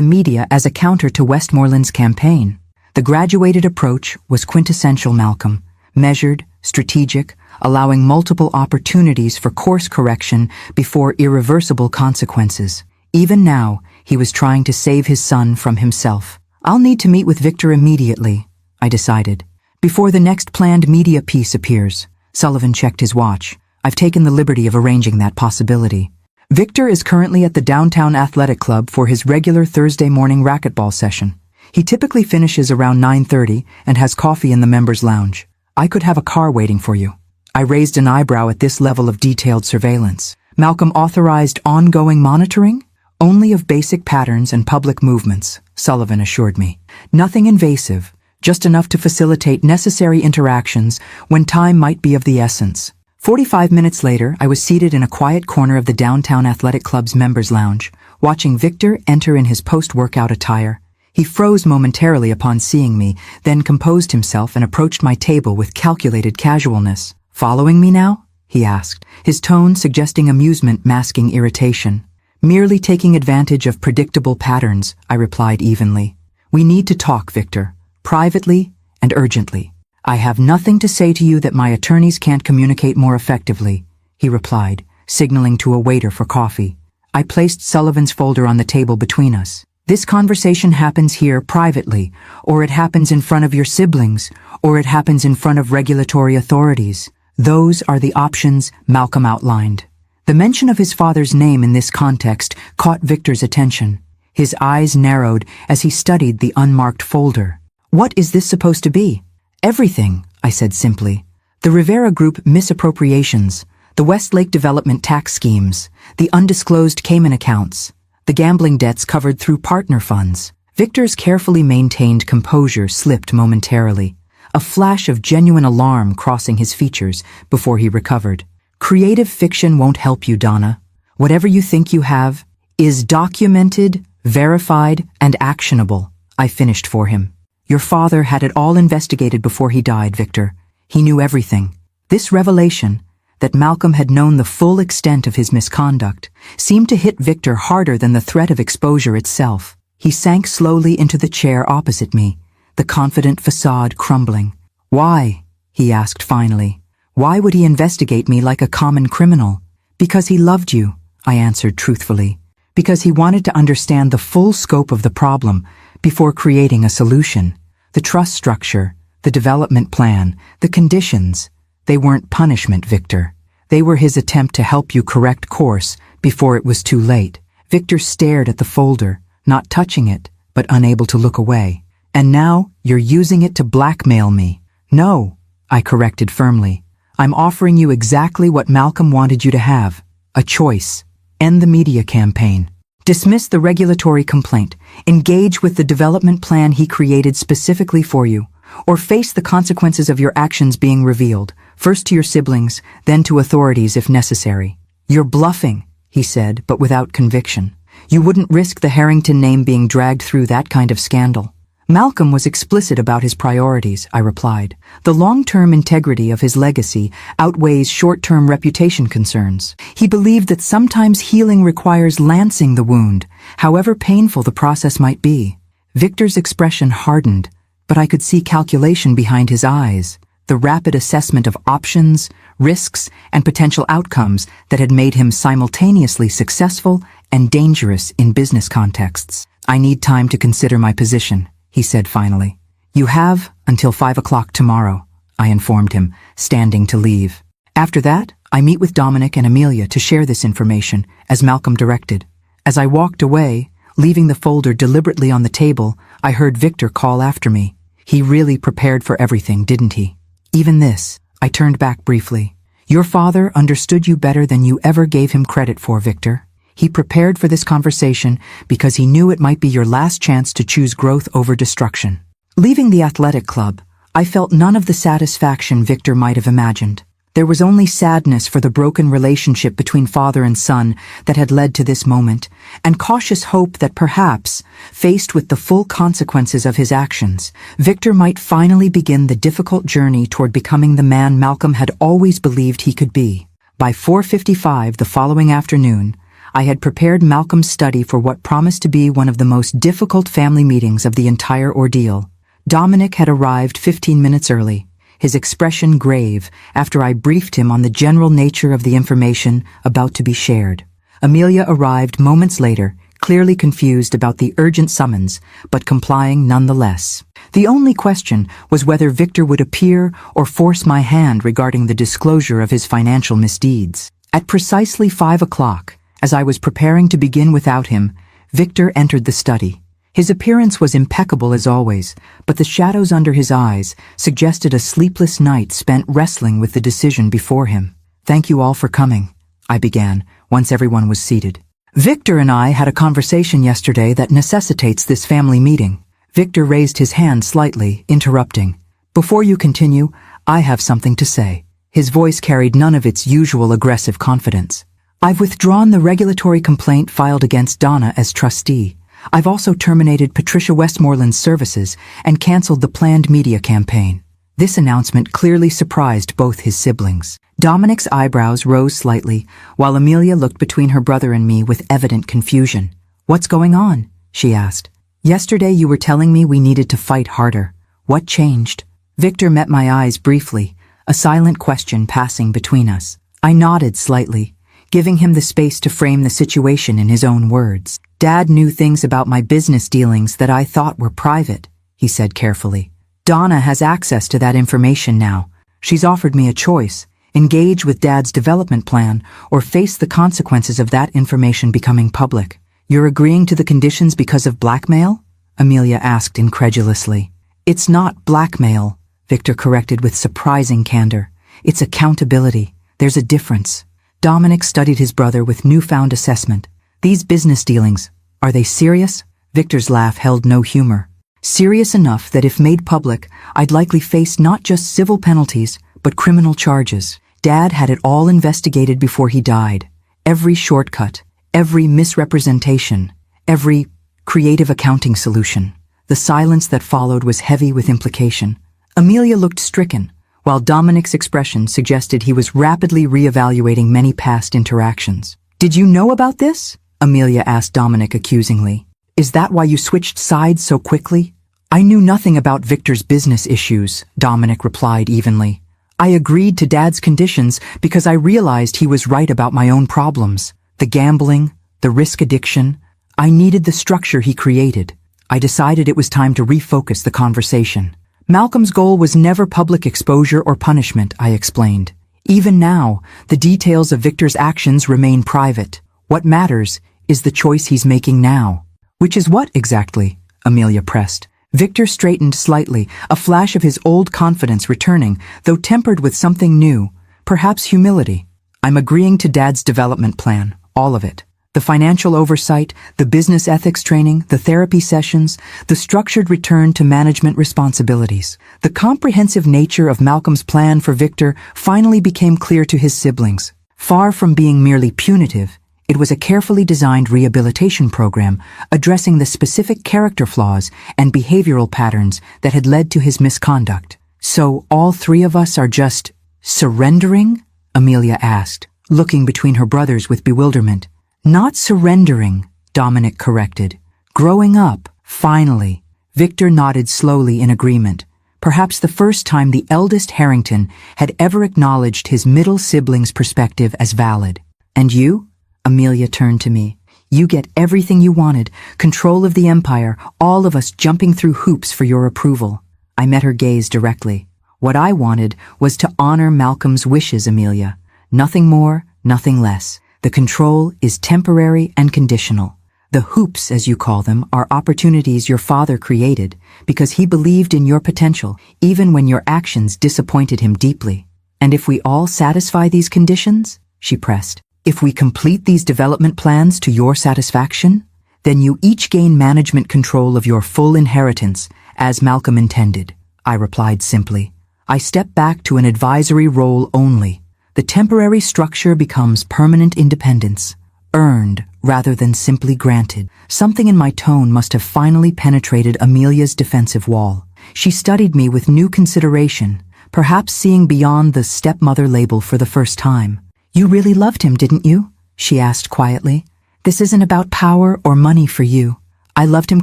media as a counter to Westmoreland's campaign. The graduated approach was quintessential Malcolm, measured, strategic, allowing multiple opportunities for course correction before irreversible consequences. Even now, he was trying to save his son from himself. I'll need to meet with Victor immediately, I decided, before the next planned media piece appears. Sullivan checked his watch. I've taken the liberty of arranging that possibility. Victor is currently at the Downtown Athletic Club for his regular Thursday morning racquetball session. He typically finishes around 9:30 and has coffee in the members' lounge. I could have a car waiting for you. I raised an eyebrow at this level of detailed surveillance. Malcolm authorized ongoing monitoring? Only of basic patterns and public movements, Sullivan assured me. Nothing invasive. Just enough to facilitate necessary interactions when time might be of the essence. 45 minutes later, I was seated in a quiet corner of the Downtown Athletic Club's members' lounge, watching Victor enter in his post-workout attire. He froze momentarily upon seeing me, then composed himself and approached my table with calculated casualness. "Following me now?" he asked, his tone suggesting amusement masking irritation. "Merely taking advantage of predictable patterns," I replied evenly. "We need to talk, Victor. Privately and urgently." "I have nothing to say to you that my attorneys can't communicate more effectively," he replied, signaling to a waiter for coffee. I placed Sullivan's folder on the table between us. "This conversation happens here privately, or it happens in front of your siblings, or it happens in front of regulatory authorities. Those are the options Malcolm outlined." The mention of his father's name in this context caught Victor's attention. His eyes narrowed as he studied the unmarked folder. "What is this supposed to be?" "Everything," I said simply. "The Rivera Group misappropriations, the Westlake development tax schemes, the undisclosed Cayman accounts, the gambling debts covered through partner funds." Victor's carefully maintained composure slipped momentarily, a flash of genuine alarm crossing his features before he recovered. "Creative fiction won't help you, Donna. Whatever you think you have is documented, verified, and actionable," I finished for him. "Your father had it all investigated before he died, Victor. He knew everything." This revelation, that Malcolm had known the full extent of his misconduct, seemed to hit Victor harder than the threat of exposure itself. He sank slowly into the chair opposite me, the confident facade crumbling. "Why?" he asked finally. "Why would he investigate me like a common criminal?" "Because he loved you," I answered truthfully. "Because he wanted to understand the full scope of the problem before creating a solution. The trust structure, the development plan, the conditions, they weren't punishment, Victor. They were his attempt to help you correct course before it was too late." Victor stared at the folder, not touching it, but unable to look away. "And now you're using it to blackmail me." "No," I corrected firmly. "I'm offering you exactly what Malcolm wanted you to have. A choice. End the media campaign. Dismiss the regulatory complaint, engage with the development plan he created specifically for you, or face the consequences of your actions being revealed, first to your siblings, then to authorities if necessary. You're bluffing, he said, but without conviction. You wouldn't risk the Harrington name being dragged through that kind of scandal. Malcolm was explicit about his priorities, I replied. The long-term integrity of his legacy outweighs short-term reputation concerns. He believed that sometimes healing requires lancing the wound, however painful the process might be. Victor's expression hardened, but I could see calculation behind his eyes, the rapid assessment of options, risks, and potential outcomes that had made him simultaneously successful and dangerous in business contexts. I need time to consider my position, he said finally. You have until 5 o'clock tomorrow, I informed him, standing to leave. After that, I meet with Dominic and Amelia to share this information, as Malcolm directed. As I walked away, leaving the folder deliberately on the table, I heard Victor call after me. He really prepared for everything, didn't he? Even this. I turned back briefly. Your father understood you better than you ever gave him credit for, Victor. He prepared for this conversation because he knew it might be your last chance to choose growth over destruction. Leaving the athletic club, I felt none of the satisfaction Victor might have imagined. There was only sadness for the broken relationship between father and son that had led to this moment, and cautious hope that perhaps, faced with the full consequences of his actions, Victor might finally begin the difficult journey toward becoming the man Malcolm had always believed he could be. By 4:55 the following afternoon, I had prepared Malcolm's study for what promised to be one of the most difficult family meetings of the entire ordeal. Dominic had arrived 15 minutes early, his expression grave after I briefed him on the general nature of the information about to be shared. Amelia arrived moments later, clearly confused about the urgent summons, but complying nonetheless. The only question was whether Victor would appear or force my hand regarding the disclosure of his financial misdeeds. At precisely 5 o'clock, as I was preparing to begin without him, Victor entered the study. His appearance was impeccable as always, but the shadows under his eyes suggested a sleepless night spent wrestling with the decision before him. Thank you all for coming, I began, once everyone was seated. Victor and I had a conversation yesterday that necessitates this family meeting. Victor raised his hand slightly, interrupting. Before you continue, I have something to say. His voice carried none of its usual aggressive confidence. I've withdrawn the regulatory complaint filed against Donna as trustee. I've also terminated Patricia Westmoreland's services and canceled the planned media campaign. This announcement clearly surprised both his siblings. Dominic's eyebrows rose slightly, while Amelia looked between her brother and me with evident confusion. What's going on? She asked. Yesterday you were telling me we needed to fight harder. What changed? Victor met my eyes briefly, a silent question passing between us. I nodded slightly, giving him the space to frame the situation in his own words. Dad knew things about my business dealings that I thought were private, he said carefully. Donna has access to that information now. She's offered me a choice: engage with Dad's development plan or face the consequences of that information becoming public. You're agreeing to the conditions because of blackmail? Amelia asked incredulously. It's not blackmail, Victor corrected with surprising candor. It's accountability. There's a difference. Dominic studied his brother with newfound assessment. These business dealings, are they serious? Victor's laugh held no humor. Serious enough that if made public, I'd likely face not just civil penalties, but criminal charges. Dad had it all investigated before he died. Every shortcut, every misrepresentation, every creative accounting solution. The silence that followed was heavy with implication. Amelia looked stricken, while Dominic's expression suggested he was rapidly reevaluating many past interactions. Did you know about this? Amelia asked Dominic accusingly. Is that why you switched sides so quickly? I knew nothing about Victor's business issues, Dominic replied evenly. I agreed to Dad's conditions because I realized he was right about my own problems. The gambling, the risk addiction. I needed the structure he created. I decided it was time to refocus the conversation. Malcolm's goal was never public exposure or punishment, I explained. Even now, the details of Victor's actions remain private. What matters is the choice he's making now. Which is what exactly? Amelia pressed. Victor straightened slightly, a flash of his old confidence returning, though tempered with something new, perhaps humility. I'm agreeing to Dad's development plan, all of it. The financial oversight, the business ethics training, the therapy sessions, the structured return to management responsibilities. The comprehensive nature of Malcolm's plan for Victor finally became clear to his siblings. Far from being merely punitive, it was a carefully designed rehabilitation program addressing the specific character flaws and behavioral patterns that had led to his misconduct. "So all three of us are just surrendering?" Amelia asked, looking between her brothers with bewilderment. "Not surrendering," Dominic corrected. "Growing up, finally." Victor nodded slowly in agreement, perhaps the first time the eldest Harrington had ever acknowledged his middle sibling's perspective as valid. "And you?" Amelia turned to me. "You get everything you wanted, control of the empire, all of us jumping through hoops for your approval." I met her gaze directly. "What I wanted was to honor Malcolm's wishes, Amelia. Nothing more, nothing less. The control is temporary and conditional. The hoops, as you call them, are opportunities your father created because he believed in your potential, even when your actions disappointed him deeply. And if we all satisfy these conditions," she pressed, "if we complete these development plans to your satisfaction, then you each gain management control of your full inheritance, as Malcolm intended." I replied simply. "I step back to an advisory role only. The temporary structure becomes permanent independence, earned rather than simply granted." Something in my tone must have finally penetrated Amelia's defensive wall. She studied me with new consideration, perhaps seeing beyond the stepmother label for the first time. "You really loved him, didn't you?" she asked quietly. "This isn't about power or money for you." "I loved him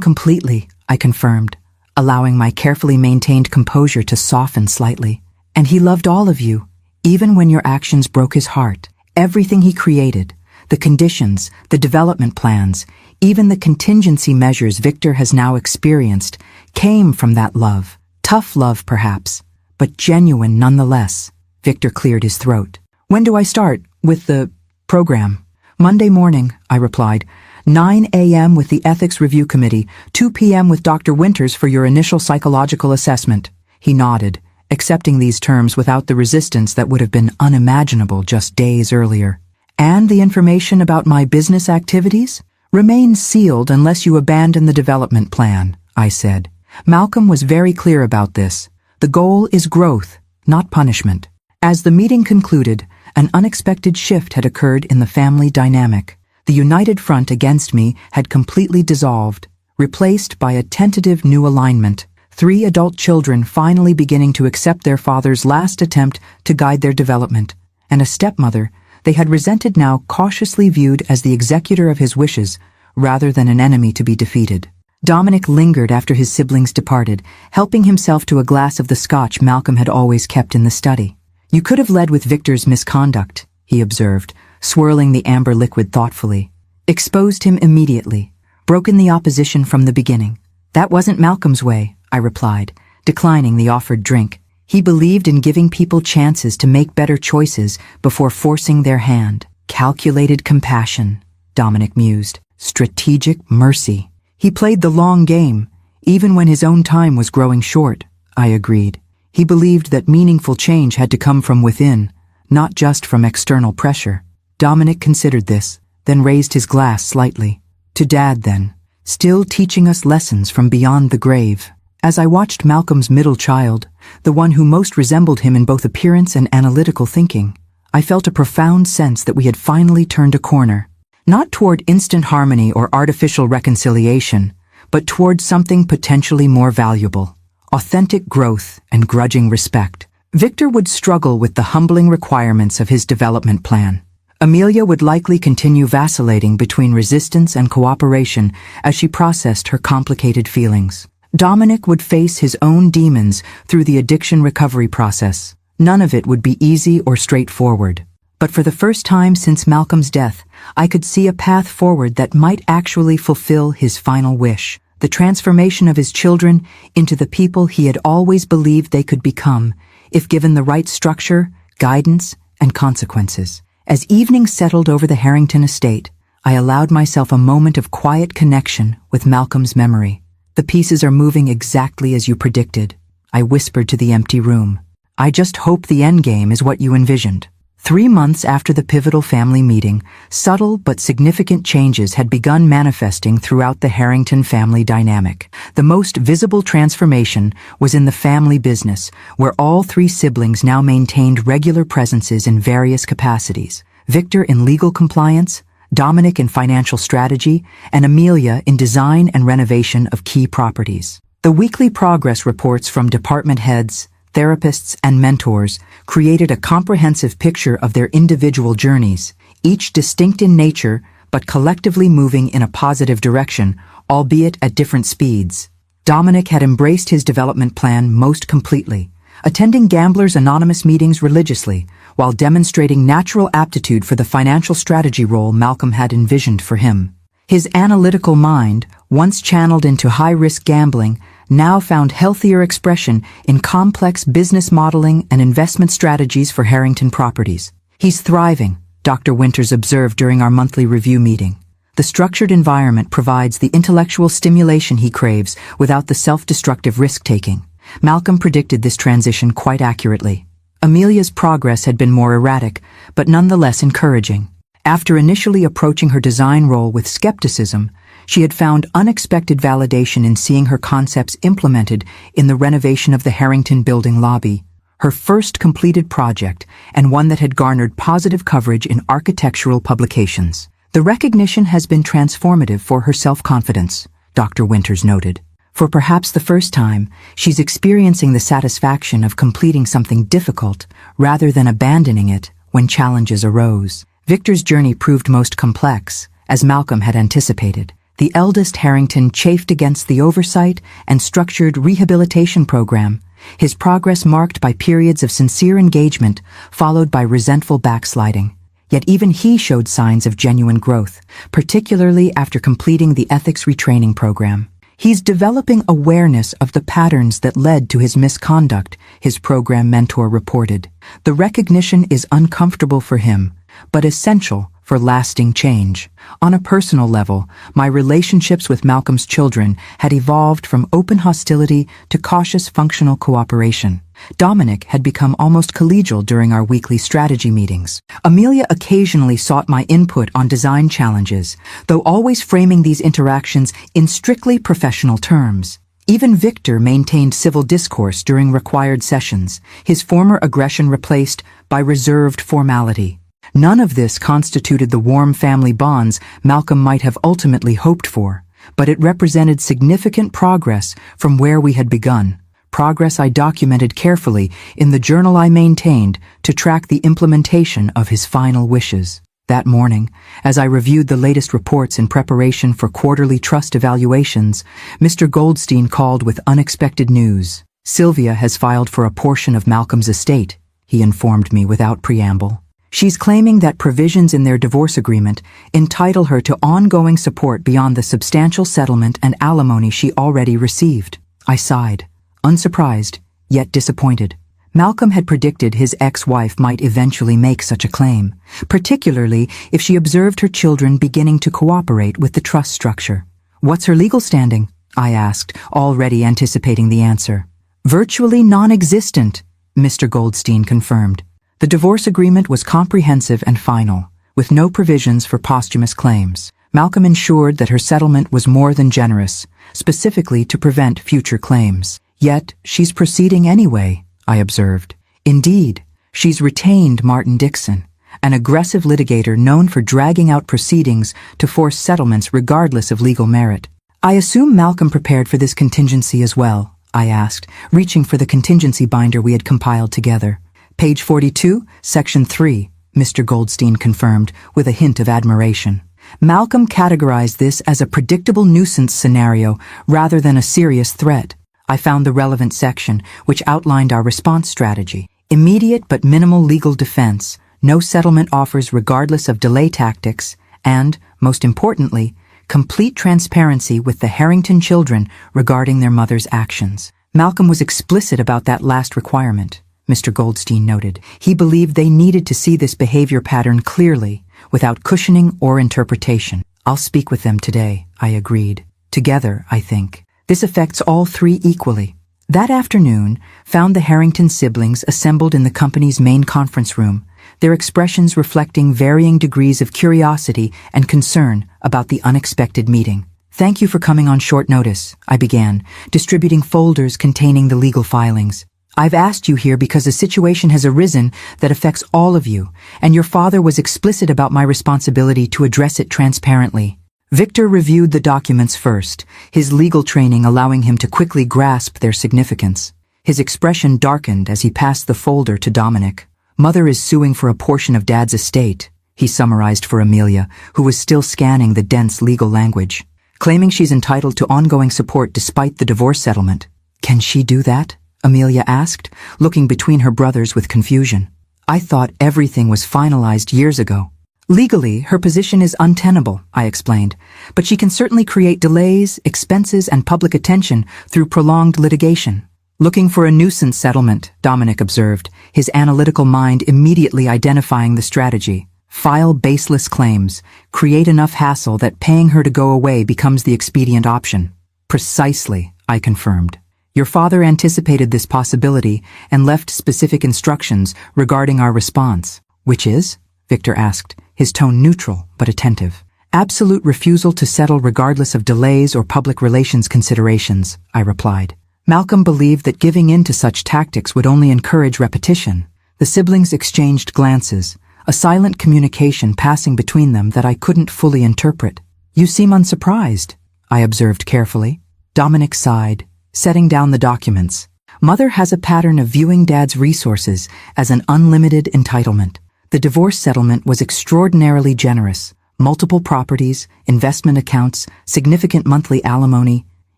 completely," I confirmed, allowing my carefully maintained composure to soften slightly. "And he loved all of you. Even when your actions broke his heart, everything he created, the conditions, the development plans, even the contingency measures Victor has now experienced, came from that love. Tough love, perhaps, but genuine nonetheless." Victor cleared his throat. "When do I start with the program?" "Monday morning," I replied. 9 a.m. with the Ethics Review Committee, 2 p.m. with Dr. Winters for your initial psychological assessment." He nodded, accepting these terms without the resistance that would have been unimaginable just days earlier. "And the information about my business activities remains sealed unless you abandon the development plan," I said. Malcolm was very clear about this. The goal is growth, not punishment. As the meeting concluded, an unexpected shift had occurred in the family dynamic. The united front against me had completely dissolved, replaced by a tentative new alignment. 3 adult children finally beginning to accept their father's last attempt to guide their development, and a stepmother they had resented now cautiously viewed as the executor of his wishes rather than an enemy to be defeated. Dominic lingered after his siblings departed, helping himself to a glass of the scotch Malcolm had always kept in the study. "You could have led with Victor's misconduct," he observed, swirling the amber liquid thoughtfully. "Exposed him immediately, broken the opposition from the beginning." "That wasn't Malcolm's way," I replied, declining the offered drink. "He believed in giving people chances to make better choices before forcing their hand." "Calculated compassion," Dominic mused. "Strategic mercy." "He played the long game, even when his own time was growing short," I agreed. "He believed that meaningful change had to come from within, not just from external pressure." Dominic considered this, then raised his glass slightly. "To Dad, then, still teaching us lessons from beyond the grave." As I watched Malcolm's middle child, the one who most resembled him in both appearance and analytical thinking, I felt a profound sense that we had finally turned a corner. Not toward instant harmony or artificial reconciliation, but toward something potentially more valuable: authentic growth and grudging respect. Victor would struggle with the humbling requirements of his development plan. Amelia would likely continue vacillating between resistance and cooperation as she processed her complicated feelings. Dominic would face his own demons through the addiction recovery process. None of it would be easy or straightforward. But for the first time since Malcolm's death, I could see a path forward that might actually fulfill his final wish: the transformation of his children into the people he had always believed they could become, if given the right structure, guidance, and consequences. As evening settled over the Harrington estate, I allowed myself a moment of quiet connection with Malcolm's memory. "The pieces are moving exactly as you predicted," I whispered to the empty room. "I just hope the endgame is what you envisioned." 3 months after the pivotal family meeting, subtle but significant changes had begun manifesting throughout the Harrington family dynamic. The most visible transformation was in the family business, where all 3 siblings now maintained regular presences in various capacities. Victor in legal compliance, Dominic in financial strategy, and Amelia in design and renovation of key properties. The weekly progress reports from department heads, therapists, and mentors created a comprehensive picture of their individual journeys, each distinct in nature but collectively moving in a positive direction, albeit at different speeds. Dominic had embraced his development plan most completely, attending Gamblers Anonymous meetings religiously, while demonstrating natural aptitude for the financial strategy role Malcolm had envisioned for him. His analytical mind, once channeled into high-risk gambling, now found healthier expression in complex business modeling and investment strategies for Harrington properties. "He's thriving," Dr. Winters observed during our monthly review meeting. "The structured environment provides the intellectual stimulation he craves without the self-destructive risk-taking." Malcolm predicted this transition quite accurately. Amelia's progress had been more erratic, but nonetheless encouraging. After initially approaching her design role with skepticism, she had found unexpected validation in seeing her concepts implemented in the renovation of the Harrington building lobby, her first completed project and one that had garnered positive coverage in architectural publications. "The recognition has been transformative for her self-confidence," Dr. Winters noted. "For perhaps the first time, she's experiencing the satisfaction of completing something difficult rather than abandoning it when challenges arose." Victor's journey proved most complex, as Malcolm had anticipated. The eldest Harrington chafed against the oversight and structured rehabilitation program, his progress marked by periods of sincere engagement followed by resentful backsliding. Yet even he showed signs of genuine growth, particularly after completing the ethics retraining program. "He's developing awareness of the patterns that led to his misconduct," his program mentor reported. "The recognition is uncomfortable for him, but essential for lasting change." On a personal level, my relationships with Malcolm's children had evolved from open hostility to cautious functional cooperation. Dominic had become almost collegial during our weekly strategy meetings. Amelia occasionally sought my input on design challenges, though always framing these interactions in strictly professional terms. Even Victor maintained civil discourse during required sessions, his former aggression replaced by reserved formality. None of this constituted the warm family bonds Malcolm might have ultimately hoped for, but it represented significant progress from where we had begun. Progress I documented carefully in the journal I maintained to track the implementation of his final wishes. That morning, as I reviewed the latest reports in preparation for quarterly trust evaluations, Mr. Goldstein called with unexpected news. "Sylvia has filed for a portion of Malcolm's estate," he informed me without preamble. "She's claiming that provisions in their divorce agreement entitle her to ongoing support beyond the substantial settlement and alimony she already received." I sighed, unsurprised, yet disappointed. Malcolm had predicted his ex-wife might eventually make such a claim, particularly if she observed her children beginning to cooperate with the trust structure. "What's her legal standing?" I asked, already anticipating the answer. "Virtually non-existent," Mr. Goldstein confirmed. The divorce agreement was comprehensive and final, with no provisions for posthumous claims. Malcolm ensured that her settlement was more than generous, specifically to prevent future claims. "Yet, she's proceeding anyway," I observed. "Indeed, she's retained Martin Dixon, an aggressive litigator known for dragging out proceedings to force settlements regardless of legal merit." "I assume Malcolm prepared for this contingency as well," I asked, reaching for the contingency binder we had compiled together. "Page 42, Section 3, Mr. Goldstein confirmed, with a hint of admiration. "Malcolm categorized this as a predictable nuisance scenario rather than a serious threat." I found the relevant section, which outlined our response strategy. Immediate but minimal legal defense, no settlement offers regardless of delay tactics, and, most importantly, complete transparency with the Harrington children regarding their mother's actions. Malcolm was explicit about that last requirement, Mr. Goldstein noted. He believed they needed to see this behavior pattern clearly, without cushioning or interpretation. "I'll speak with them today," I agreed. "Together, I think. This affects all 3 equally." That afternoon found the Harrington siblings assembled in the company's main conference room, their expressions reflecting varying degrees of curiosity and concern about the unexpected meeting. "Thank you for coming on short notice," I began, distributing folders containing the legal filings. "I've asked you here because a situation has arisen that affects all of you, and your father was explicit about my responsibility to address it transparently." Victor reviewed the documents first, his legal training allowing him to quickly grasp their significance. His expression darkened as he passed the folder to Dominic. "Mother is suing for a portion of Dad's estate," he summarized for Amelia, who was still scanning the dense legal language, "claiming she's entitled to ongoing support despite the divorce settlement." "Can she do that?" Amelia asked, looking between her brothers with confusion. "I thought everything was finalized years ago." "Legally, her position is untenable," I explained, "but she can certainly create delays, expenses, and public attention through prolonged litigation." "Looking for a nuisance settlement," Dominic observed, his analytical mind immediately identifying the strategy. "File baseless claims, create enough hassle that paying her to go away becomes the expedient option." "Precisely," I confirmed. "Your father anticipated this possibility and left specific instructions regarding our response." "Which is?" Victor asked, his tone neutral but attentive. "Absolute refusal to settle regardless of delays or public relations considerations," I replied. Malcolm believed that giving in to such tactics would only encourage repetition. The siblings exchanged glances, a silent communication passing between them that I couldn't fully interpret. "You seem unsurprised," I observed carefully. Dominic sighed, setting down the documents. "Mother has a pattern of viewing Dad's resources as an unlimited entitlement. The divorce settlement was extraordinarily generous. Multiple properties, investment accounts, significant monthly alimony,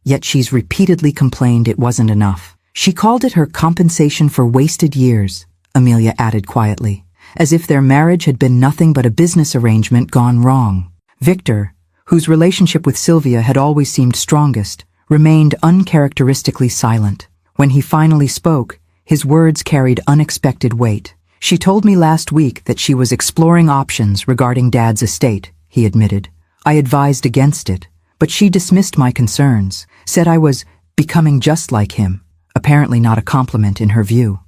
yet she's repeatedly complained it wasn't enough. She called it her compensation for wasted years," Amelia added quietly, "as if their marriage had been nothing but a business arrangement gone wrong." Victor, whose relationship with Sylvia had always seemed strongest, remained uncharacteristically silent. When he finally spoke, his words carried unexpected weight. "She told me last week that she was exploring options regarding Dad's estate," he admitted. "I advised against it, but she dismissed my concerns, said I was becoming just like him," apparently not a compliment in her view.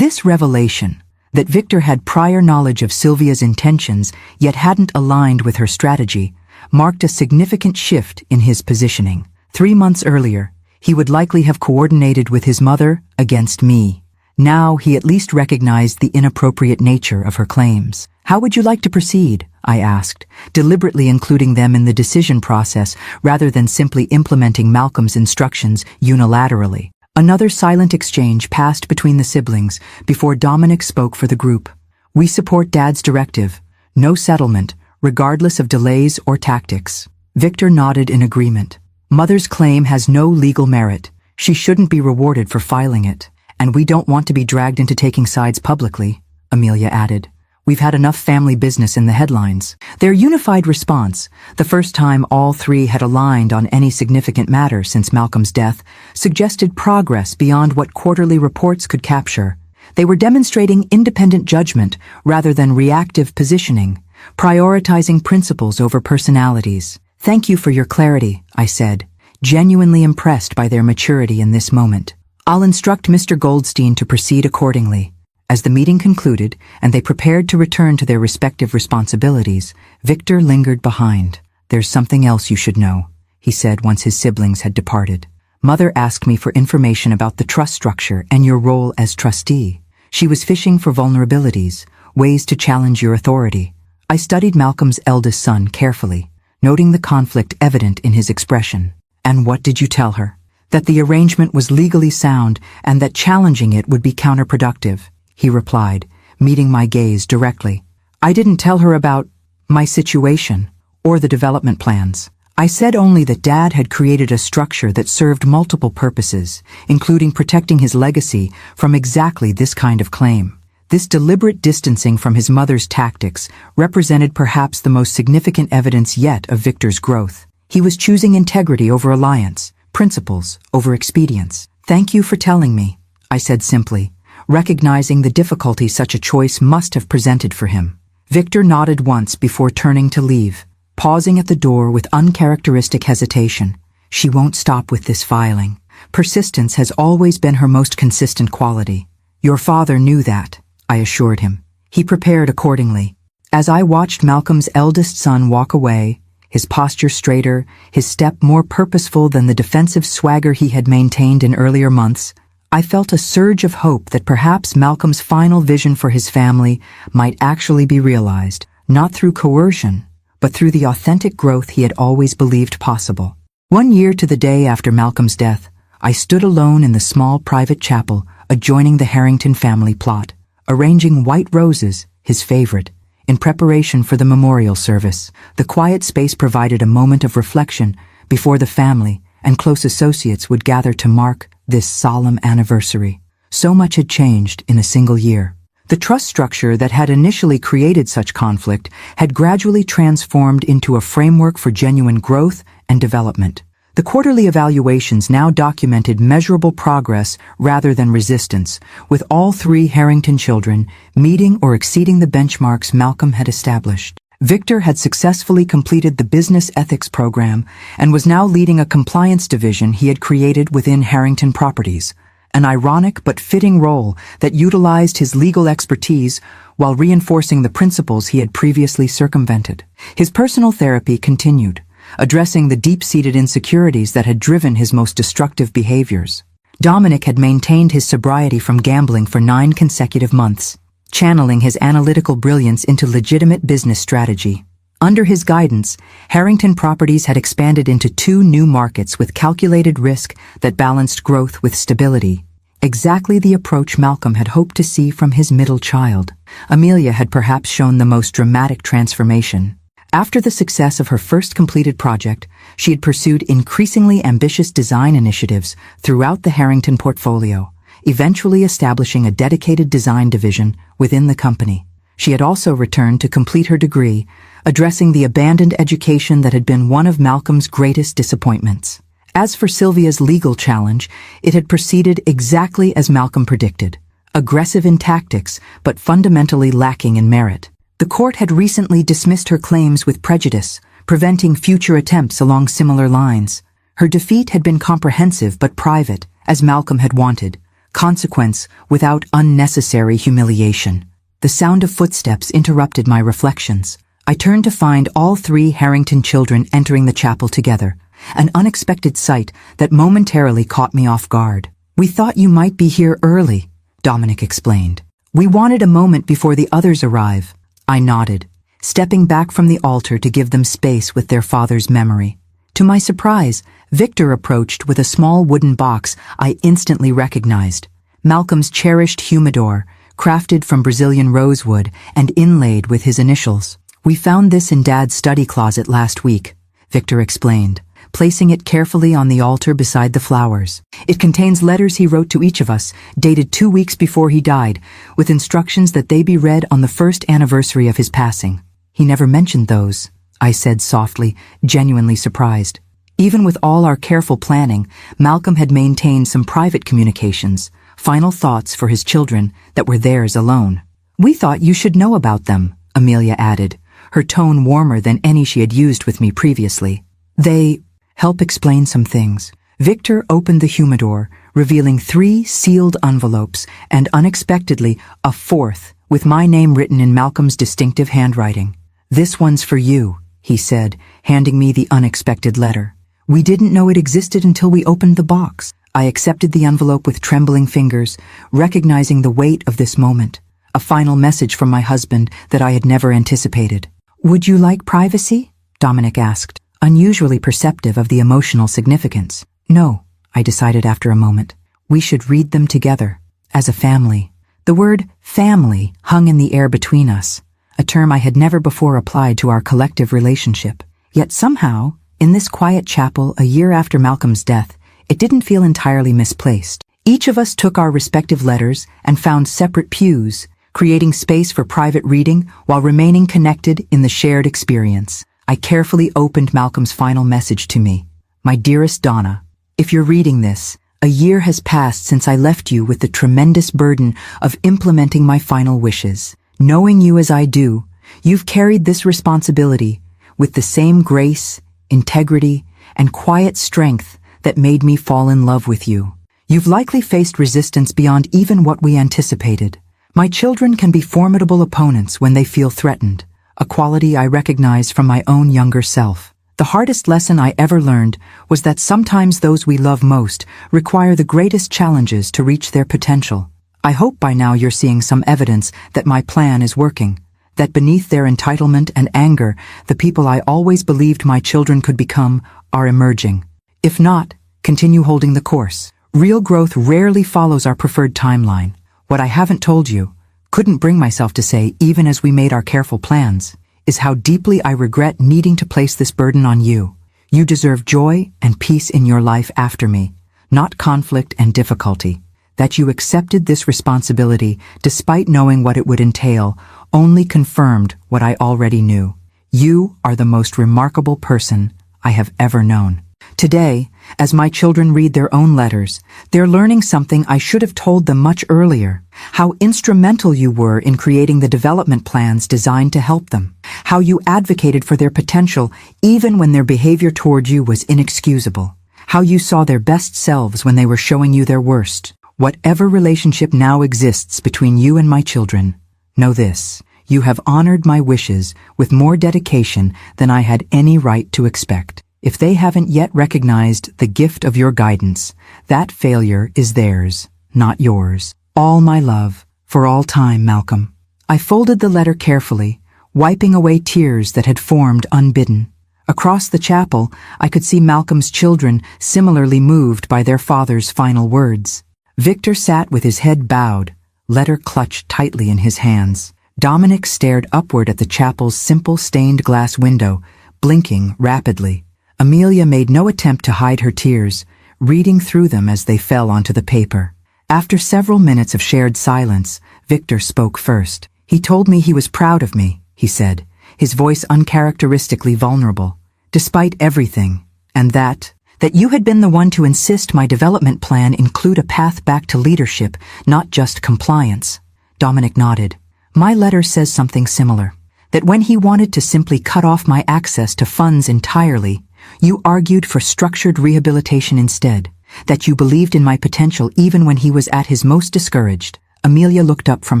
This revelation, that Victor had prior knowledge of Sylvia's intentions yet hadn't aligned with her strategy, marked a significant shift in his positioning. 3 months earlier, he would likely have coordinated with his mother against me. Now he at least recognized the inappropriate nature of her claims. "How would you like to proceed?" I asked, deliberately including them in the decision process rather than simply implementing Malcolm's instructions unilaterally. Another silent exchange passed between the siblings before Dominic spoke for the group. "We support Dad's directive. No settlement, regardless of delays or tactics." Victor nodded in agreement. "Mother's claim has no legal merit. She shouldn't be rewarded for filing it. And we don't want to be dragged into taking sides publicly," Amelia added. "We've had enough family business in the headlines." Their unified response, the first time all three had aligned on any significant matter since Malcolm's death, suggested progress beyond what quarterly reports could capture. They were demonstrating independent judgment rather than reactive positioning, prioritizing principles over personalities. "Thank you for your clarity," I said, genuinely impressed by their maturity in this moment. "I'll instruct Mr. Goldstein to proceed accordingly." As the meeting concluded and they prepared to return to their respective responsibilities, Victor lingered behind. "There's something else you should know," he said once his siblings had departed. "Mother asked me for information about the trust structure and your role as trustee. She was fishing for vulnerabilities, ways to challenge your authority." I studied Malcolm's eldest son carefully, noting the conflict evident in his expression. "And what did you tell her?" "That the arrangement was legally sound and that challenging it would be counterproductive," he replied, meeting my gaze directly. "I didn't tell her about my situation or the development plans. I said only that Dad had created a structure that served multiple purposes, including protecting his legacy from exactly this kind of claim." This deliberate distancing from his mother's tactics represented perhaps the most significant evidence yet of Victor's growth. He was choosing integrity over alliance, principles over expedience. "Thank you for telling me," I said simply, recognizing the difficulty such a choice must have presented for him. Victor nodded once before turning to leave, pausing at the door with uncharacteristic hesitation. "She won't stop with this filing. Persistence has always been her most consistent quality. Your father knew that," I assured him. He prepared accordingly. As I watched Malcolm's eldest son walk away, his posture straighter, his step more purposeful than the defensive swagger he had maintained in earlier months, I felt a surge of hope that perhaps Malcolm's final vision for his family might actually be realized, not through coercion, but through the authentic growth he had always believed possible. 1 year to the day after Malcolm's death, I stood alone in the small private chapel adjoining the Harrington family plot, arranging white roses, his favorite, in preparation for the memorial service. The quiet space provided a moment of reflection before the family and close associates would gather to mark this solemn anniversary. So much had changed in a single year. The trust structure that had initially created such conflict had gradually transformed into a framework for genuine growth and development. The quarterly evaluations now documented measurable progress rather than resistance, with all 3 Harrington children meeting or exceeding the benchmarks Malcolm had established. Victor had successfully completed the business ethics program and was now leading a compliance division he had created within Harrington Properties, an ironic but fitting role that utilized his legal expertise while reinforcing the principles he had previously circumvented. His personal therapy continued, addressing the deep-seated insecurities that had driven his most destructive behaviors. Dominic had maintained his sobriety from gambling for 9 consecutive months, channeling his analytical brilliance into legitimate business strategy. Under his guidance, Harrington Properties had expanded into 2 new markets with calculated risk that balanced growth with stability, exactly the approach Malcolm had hoped to see from his middle child. Amelia had perhaps shown the most dramatic transformation. After the success of her first completed project, she had pursued increasingly ambitious design initiatives throughout the Harrington portfolio, eventually establishing a dedicated design division within the company. She had also returned to complete her degree, addressing the abandoned education that had been one of Malcolm's greatest disappointments. As for Sylvia's legal challenge, it had proceeded exactly as Malcolm predicted, aggressive in tactics but fundamentally lacking in merit. The court had recently dismissed her claims with prejudice, preventing future attempts along similar lines. Her defeat had been comprehensive but private, as Malcolm had wanted, consequence without unnecessary humiliation. The sound of footsteps interrupted my reflections. I turned to find all 3 Harrington children entering the chapel together, an unexpected sight that momentarily caught me off guard. "We thought you might be here early," Dominic explained. "We wanted a moment before the others arrive." I nodded, stepping back from the altar to give them space with their father's memory. To my surprise, Victor approached with a small wooden box I instantly recognized, Malcolm's cherished humidor, crafted from Brazilian rosewood and inlaid with his initials. "We found this in Dad's study closet last week," Victor explained, placing it carefully on the altar beside the flowers. "It contains letters he wrote to each of us, dated 2 weeks before he died, with instructions that they be read on the first anniversary of his passing." "He never mentioned those," I said softly, genuinely surprised. Even with all our careful planning, Malcolm had maintained some private communications, final thoughts for his children that were theirs alone. "We thought you should know about them," Amelia added, her tone warmer than any she had used with me previously. "They help explain some things." Victor opened the humidor, revealing 3 sealed envelopes and unexpectedly a 4th, with my name written in Malcolm's distinctive handwriting. "This one's for you," he said, handing me the unexpected letter. "We didn't know it existed until we opened the box." I accepted the envelope with trembling fingers, recognizing the weight of this moment, a final message from my husband that I had never anticipated. "Would you like privacy?" Dominic asked, unusually perceptive of the emotional significance. "No," I decided after a moment. "We should read them together, as a family." The word family hung in the air between us, a term I had never before applied to our collective relationship. Yet somehow, in this quiet chapel a year after Malcolm's death, it didn't feel entirely misplaced. Each of us took our respective letters and found separate pews, creating space for private reading while remaining connected in the shared experience. I carefully opened Malcolm's final message to me. "My dearest Donna, if you're reading this, a year has passed since I left you with the tremendous burden of implementing my final wishes. Knowing you as I do, you've carried this responsibility with the same grace, integrity, and quiet strength that made me fall in love with you. You've likely faced resistance beyond even what we anticipated. My children can be formidable opponents when they feel threatened, a quality I recognize from my own younger self. The hardest lesson I ever learned was that sometimes those we love most require the greatest challenges to reach their potential. I hope by now you're seeing some evidence that my plan is working, that beneath their entitlement and anger, the people I always believed my children could become are emerging. If not, continue holding the course. Real growth rarely follows our preferred timeline. What I haven't told you, couldn't bring myself to say even as we made our careful plans, is how deeply I regret needing to place this burden on you. You deserve joy and peace in your life after me, not conflict and difficulty. That you accepted this responsibility despite knowing what it would entail only confirmed what I already knew. You are the most remarkable person I have ever known. Today, as my children read their own letters, they're learning something I should have told them much earlier. How instrumental you were in creating the development plans designed to help them. How you advocated for their potential even when their behavior toward you was inexcusable. How you saw their best selves when they were showing you their worst. Whatever relationship now exists between you and my children, know this: you have honored my wishes with more dedication than I had any right to expect. If they haven't yet recognized the gift of your guidance, that failure is theirs, not yours. All my love, for all time, Malcolm. I folded the letter carefully, wiping away tears that had formed unbidden. Across the chapel, I could see Malcolm's children similarly moved by their father's final words. Victor sat with his head bowed, letter clutched tightly in his hands. Dominic stared upward at the chapel's simple stained glass window, blinking rapidly. Amelia made no attempt to hide her tears, reading through them as they fell onto the paper. After several minutes of shared silence, Victor spoke first. He told me he was proud of me, he said, his voice uncharacteristically vulnerable. Despite everything, and that you had been the one to insist my development plan include a path back to leadership, not just compliance. Dominic nodded. My letter says something similar. That when he wanted to simply cut off my access to funds entirely, you argued for structured rehabilitation instead. That you believed in my potential even when he was at his most discouraged. Amelia looked up from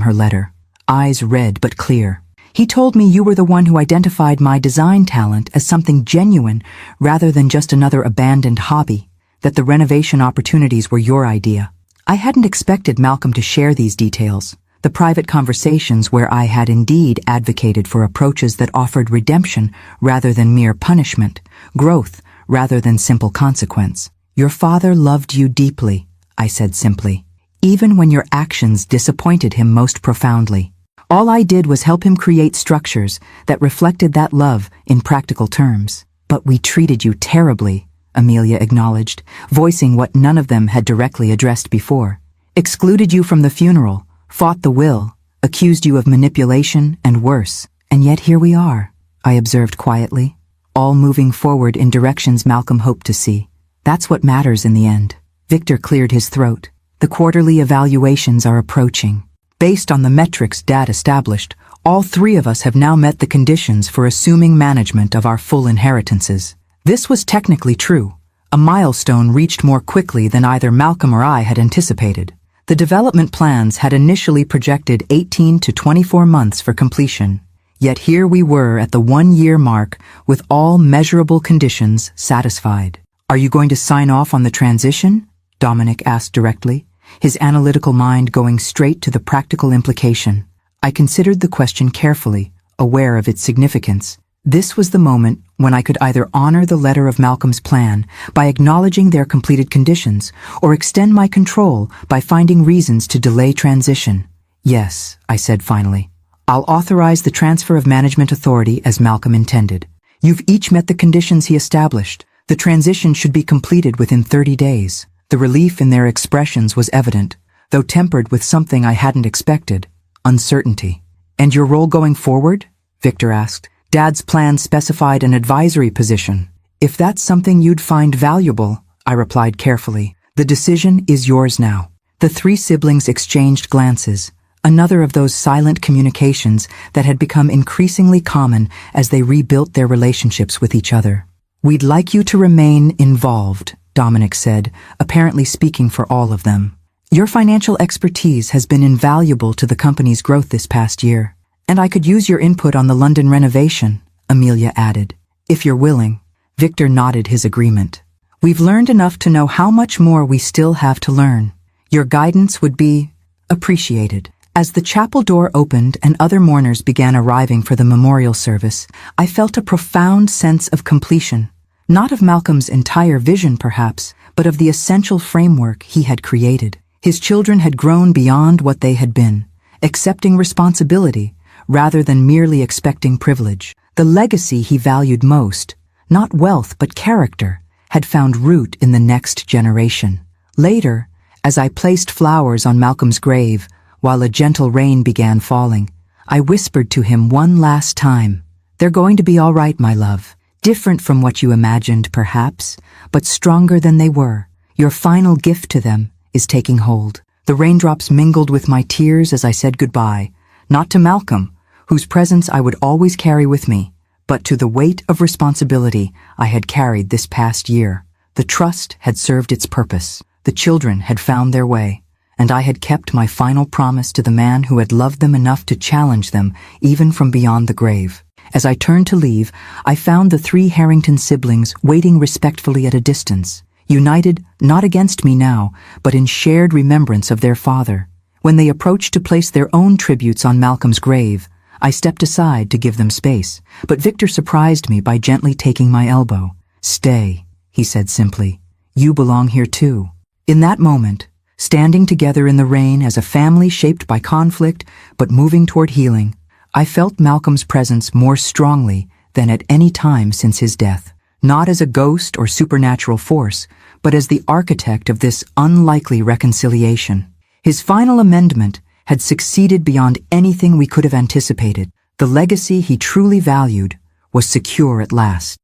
her letter, eyes red but clear. He told me you were the one who identified my design talent as something genuine rather than just another abandoned hobby, that the renovation opportunities were your idea. I hadn't expected Malcolm to share these details, the private conversations where I had indeed advocated for approaches that offered redemption rather than mere punishment, growth rather than simple consequence. Your father loved you deeply, I said simply, even when your actions disappointed him most profoundly. All I did was help him create structures that reflected that love in practical terms. But we treated you terribly, Amelia acknowledged, voicing what none of them had directly addressed before. Excluded you from the funeral, fought the will, accused you of manipulation and worse. And yet here we are, I observed quietly, all moving forward in directions Malcolm hoped to see. That's what matters in the end. Victor cleared his throat. The quarterly evaluations are approaching. Based on the metrics Dad established, all three of us have now met the conditions for assuming management of our full inheritances. This was technically true, a milestone reached more quickly than either Malcolm or I had anticipated. The development plans had initially projected 18 to 24 months for completion, yet here we were at the 1-year mark with all measurable conditions satisfied. Are you going to sign off on the transition? Dominic asked directly, his analytical mind going straight to the practical implication. I considered the question carefully, aware of its significance. This was the moment when I could either honor the letter of Malcolm's plan by acknowledging their completed conditions, or extend my control by finding reasons to delay transition. Yes, I said finally. I'll authorize the transfer of management authority as Malcolm intended. You've each met the conditions he established. The transition should be completed within 30 days. The relief in their expressions was evident, though tempered with something I hadn't expected, uncertainty. And your role going forward? Victor asked. Dad's plan specified an advisory position. If that's something you'd find valuable, I replied carefully. The decision is yours now. The three siblings exchanged glances, another of those silent communications that had become increasingly common as they rebuilt their relationships with each other. We'd like you to remain involved, Dominic said, apparently speaking for all of them. Your financial expertise has been invaluable to the company's growth this past year, and I could use your input on the London renovation, Amelia added. If you're willing. Victor nodded his agreement. We've learned enough to know how much more we still have to learn. Your guidance would be appreciated. As the chapel door opened and other mourners began arriving for the memorial service, I felt a profound sense of completion. Not of Malcolm's entire vision, perhaps, but of the essential framework he had created. His children had grown beyond what they had been, accepting responsibility rather than merely expecting privilege. The legacy he valued most, not wealth but character, had found root in the next generation. Later, as I placed flowers on Malcolm's grave, while a gentle rain began falling, I whispered to him one last time, "They're going to be all right, my love. Different from what you imagined, perhaps, but stronger than they were. Your final gift to them is taking hold." The raindrops mingled with my tears as I said goodbye, not to Malcolm, whose presence I would always carry with me, but to the weight of responsibility I had carried this past year. The trust had served its purpose. The children had found their way, and I had kept my final promise to the man who had loved them enough to challenge them even from beyond the grave. As I turned to leave, I found the 3 Harrington siblings waiting respectfully at a distance, united not against me now, but in shared remembrance of their father. When they approached to place their own tributes on Malcolm's grave, I stepped aside to give them space, but Victor surprised me by gently taking my elbow. "Stay," he said simply. "You belong here too." In that moment, standing together in the rain as a family shaped by conflict but moving toward healing, I felt Malcolm's presence more strongly than at any time since his death. Not as a ghost or supernatural force, but as the architect of this unlikely reconciliation. His final amendment had succeeded beyond anything we could have anticipated. The legacy he truly valued was secure at last.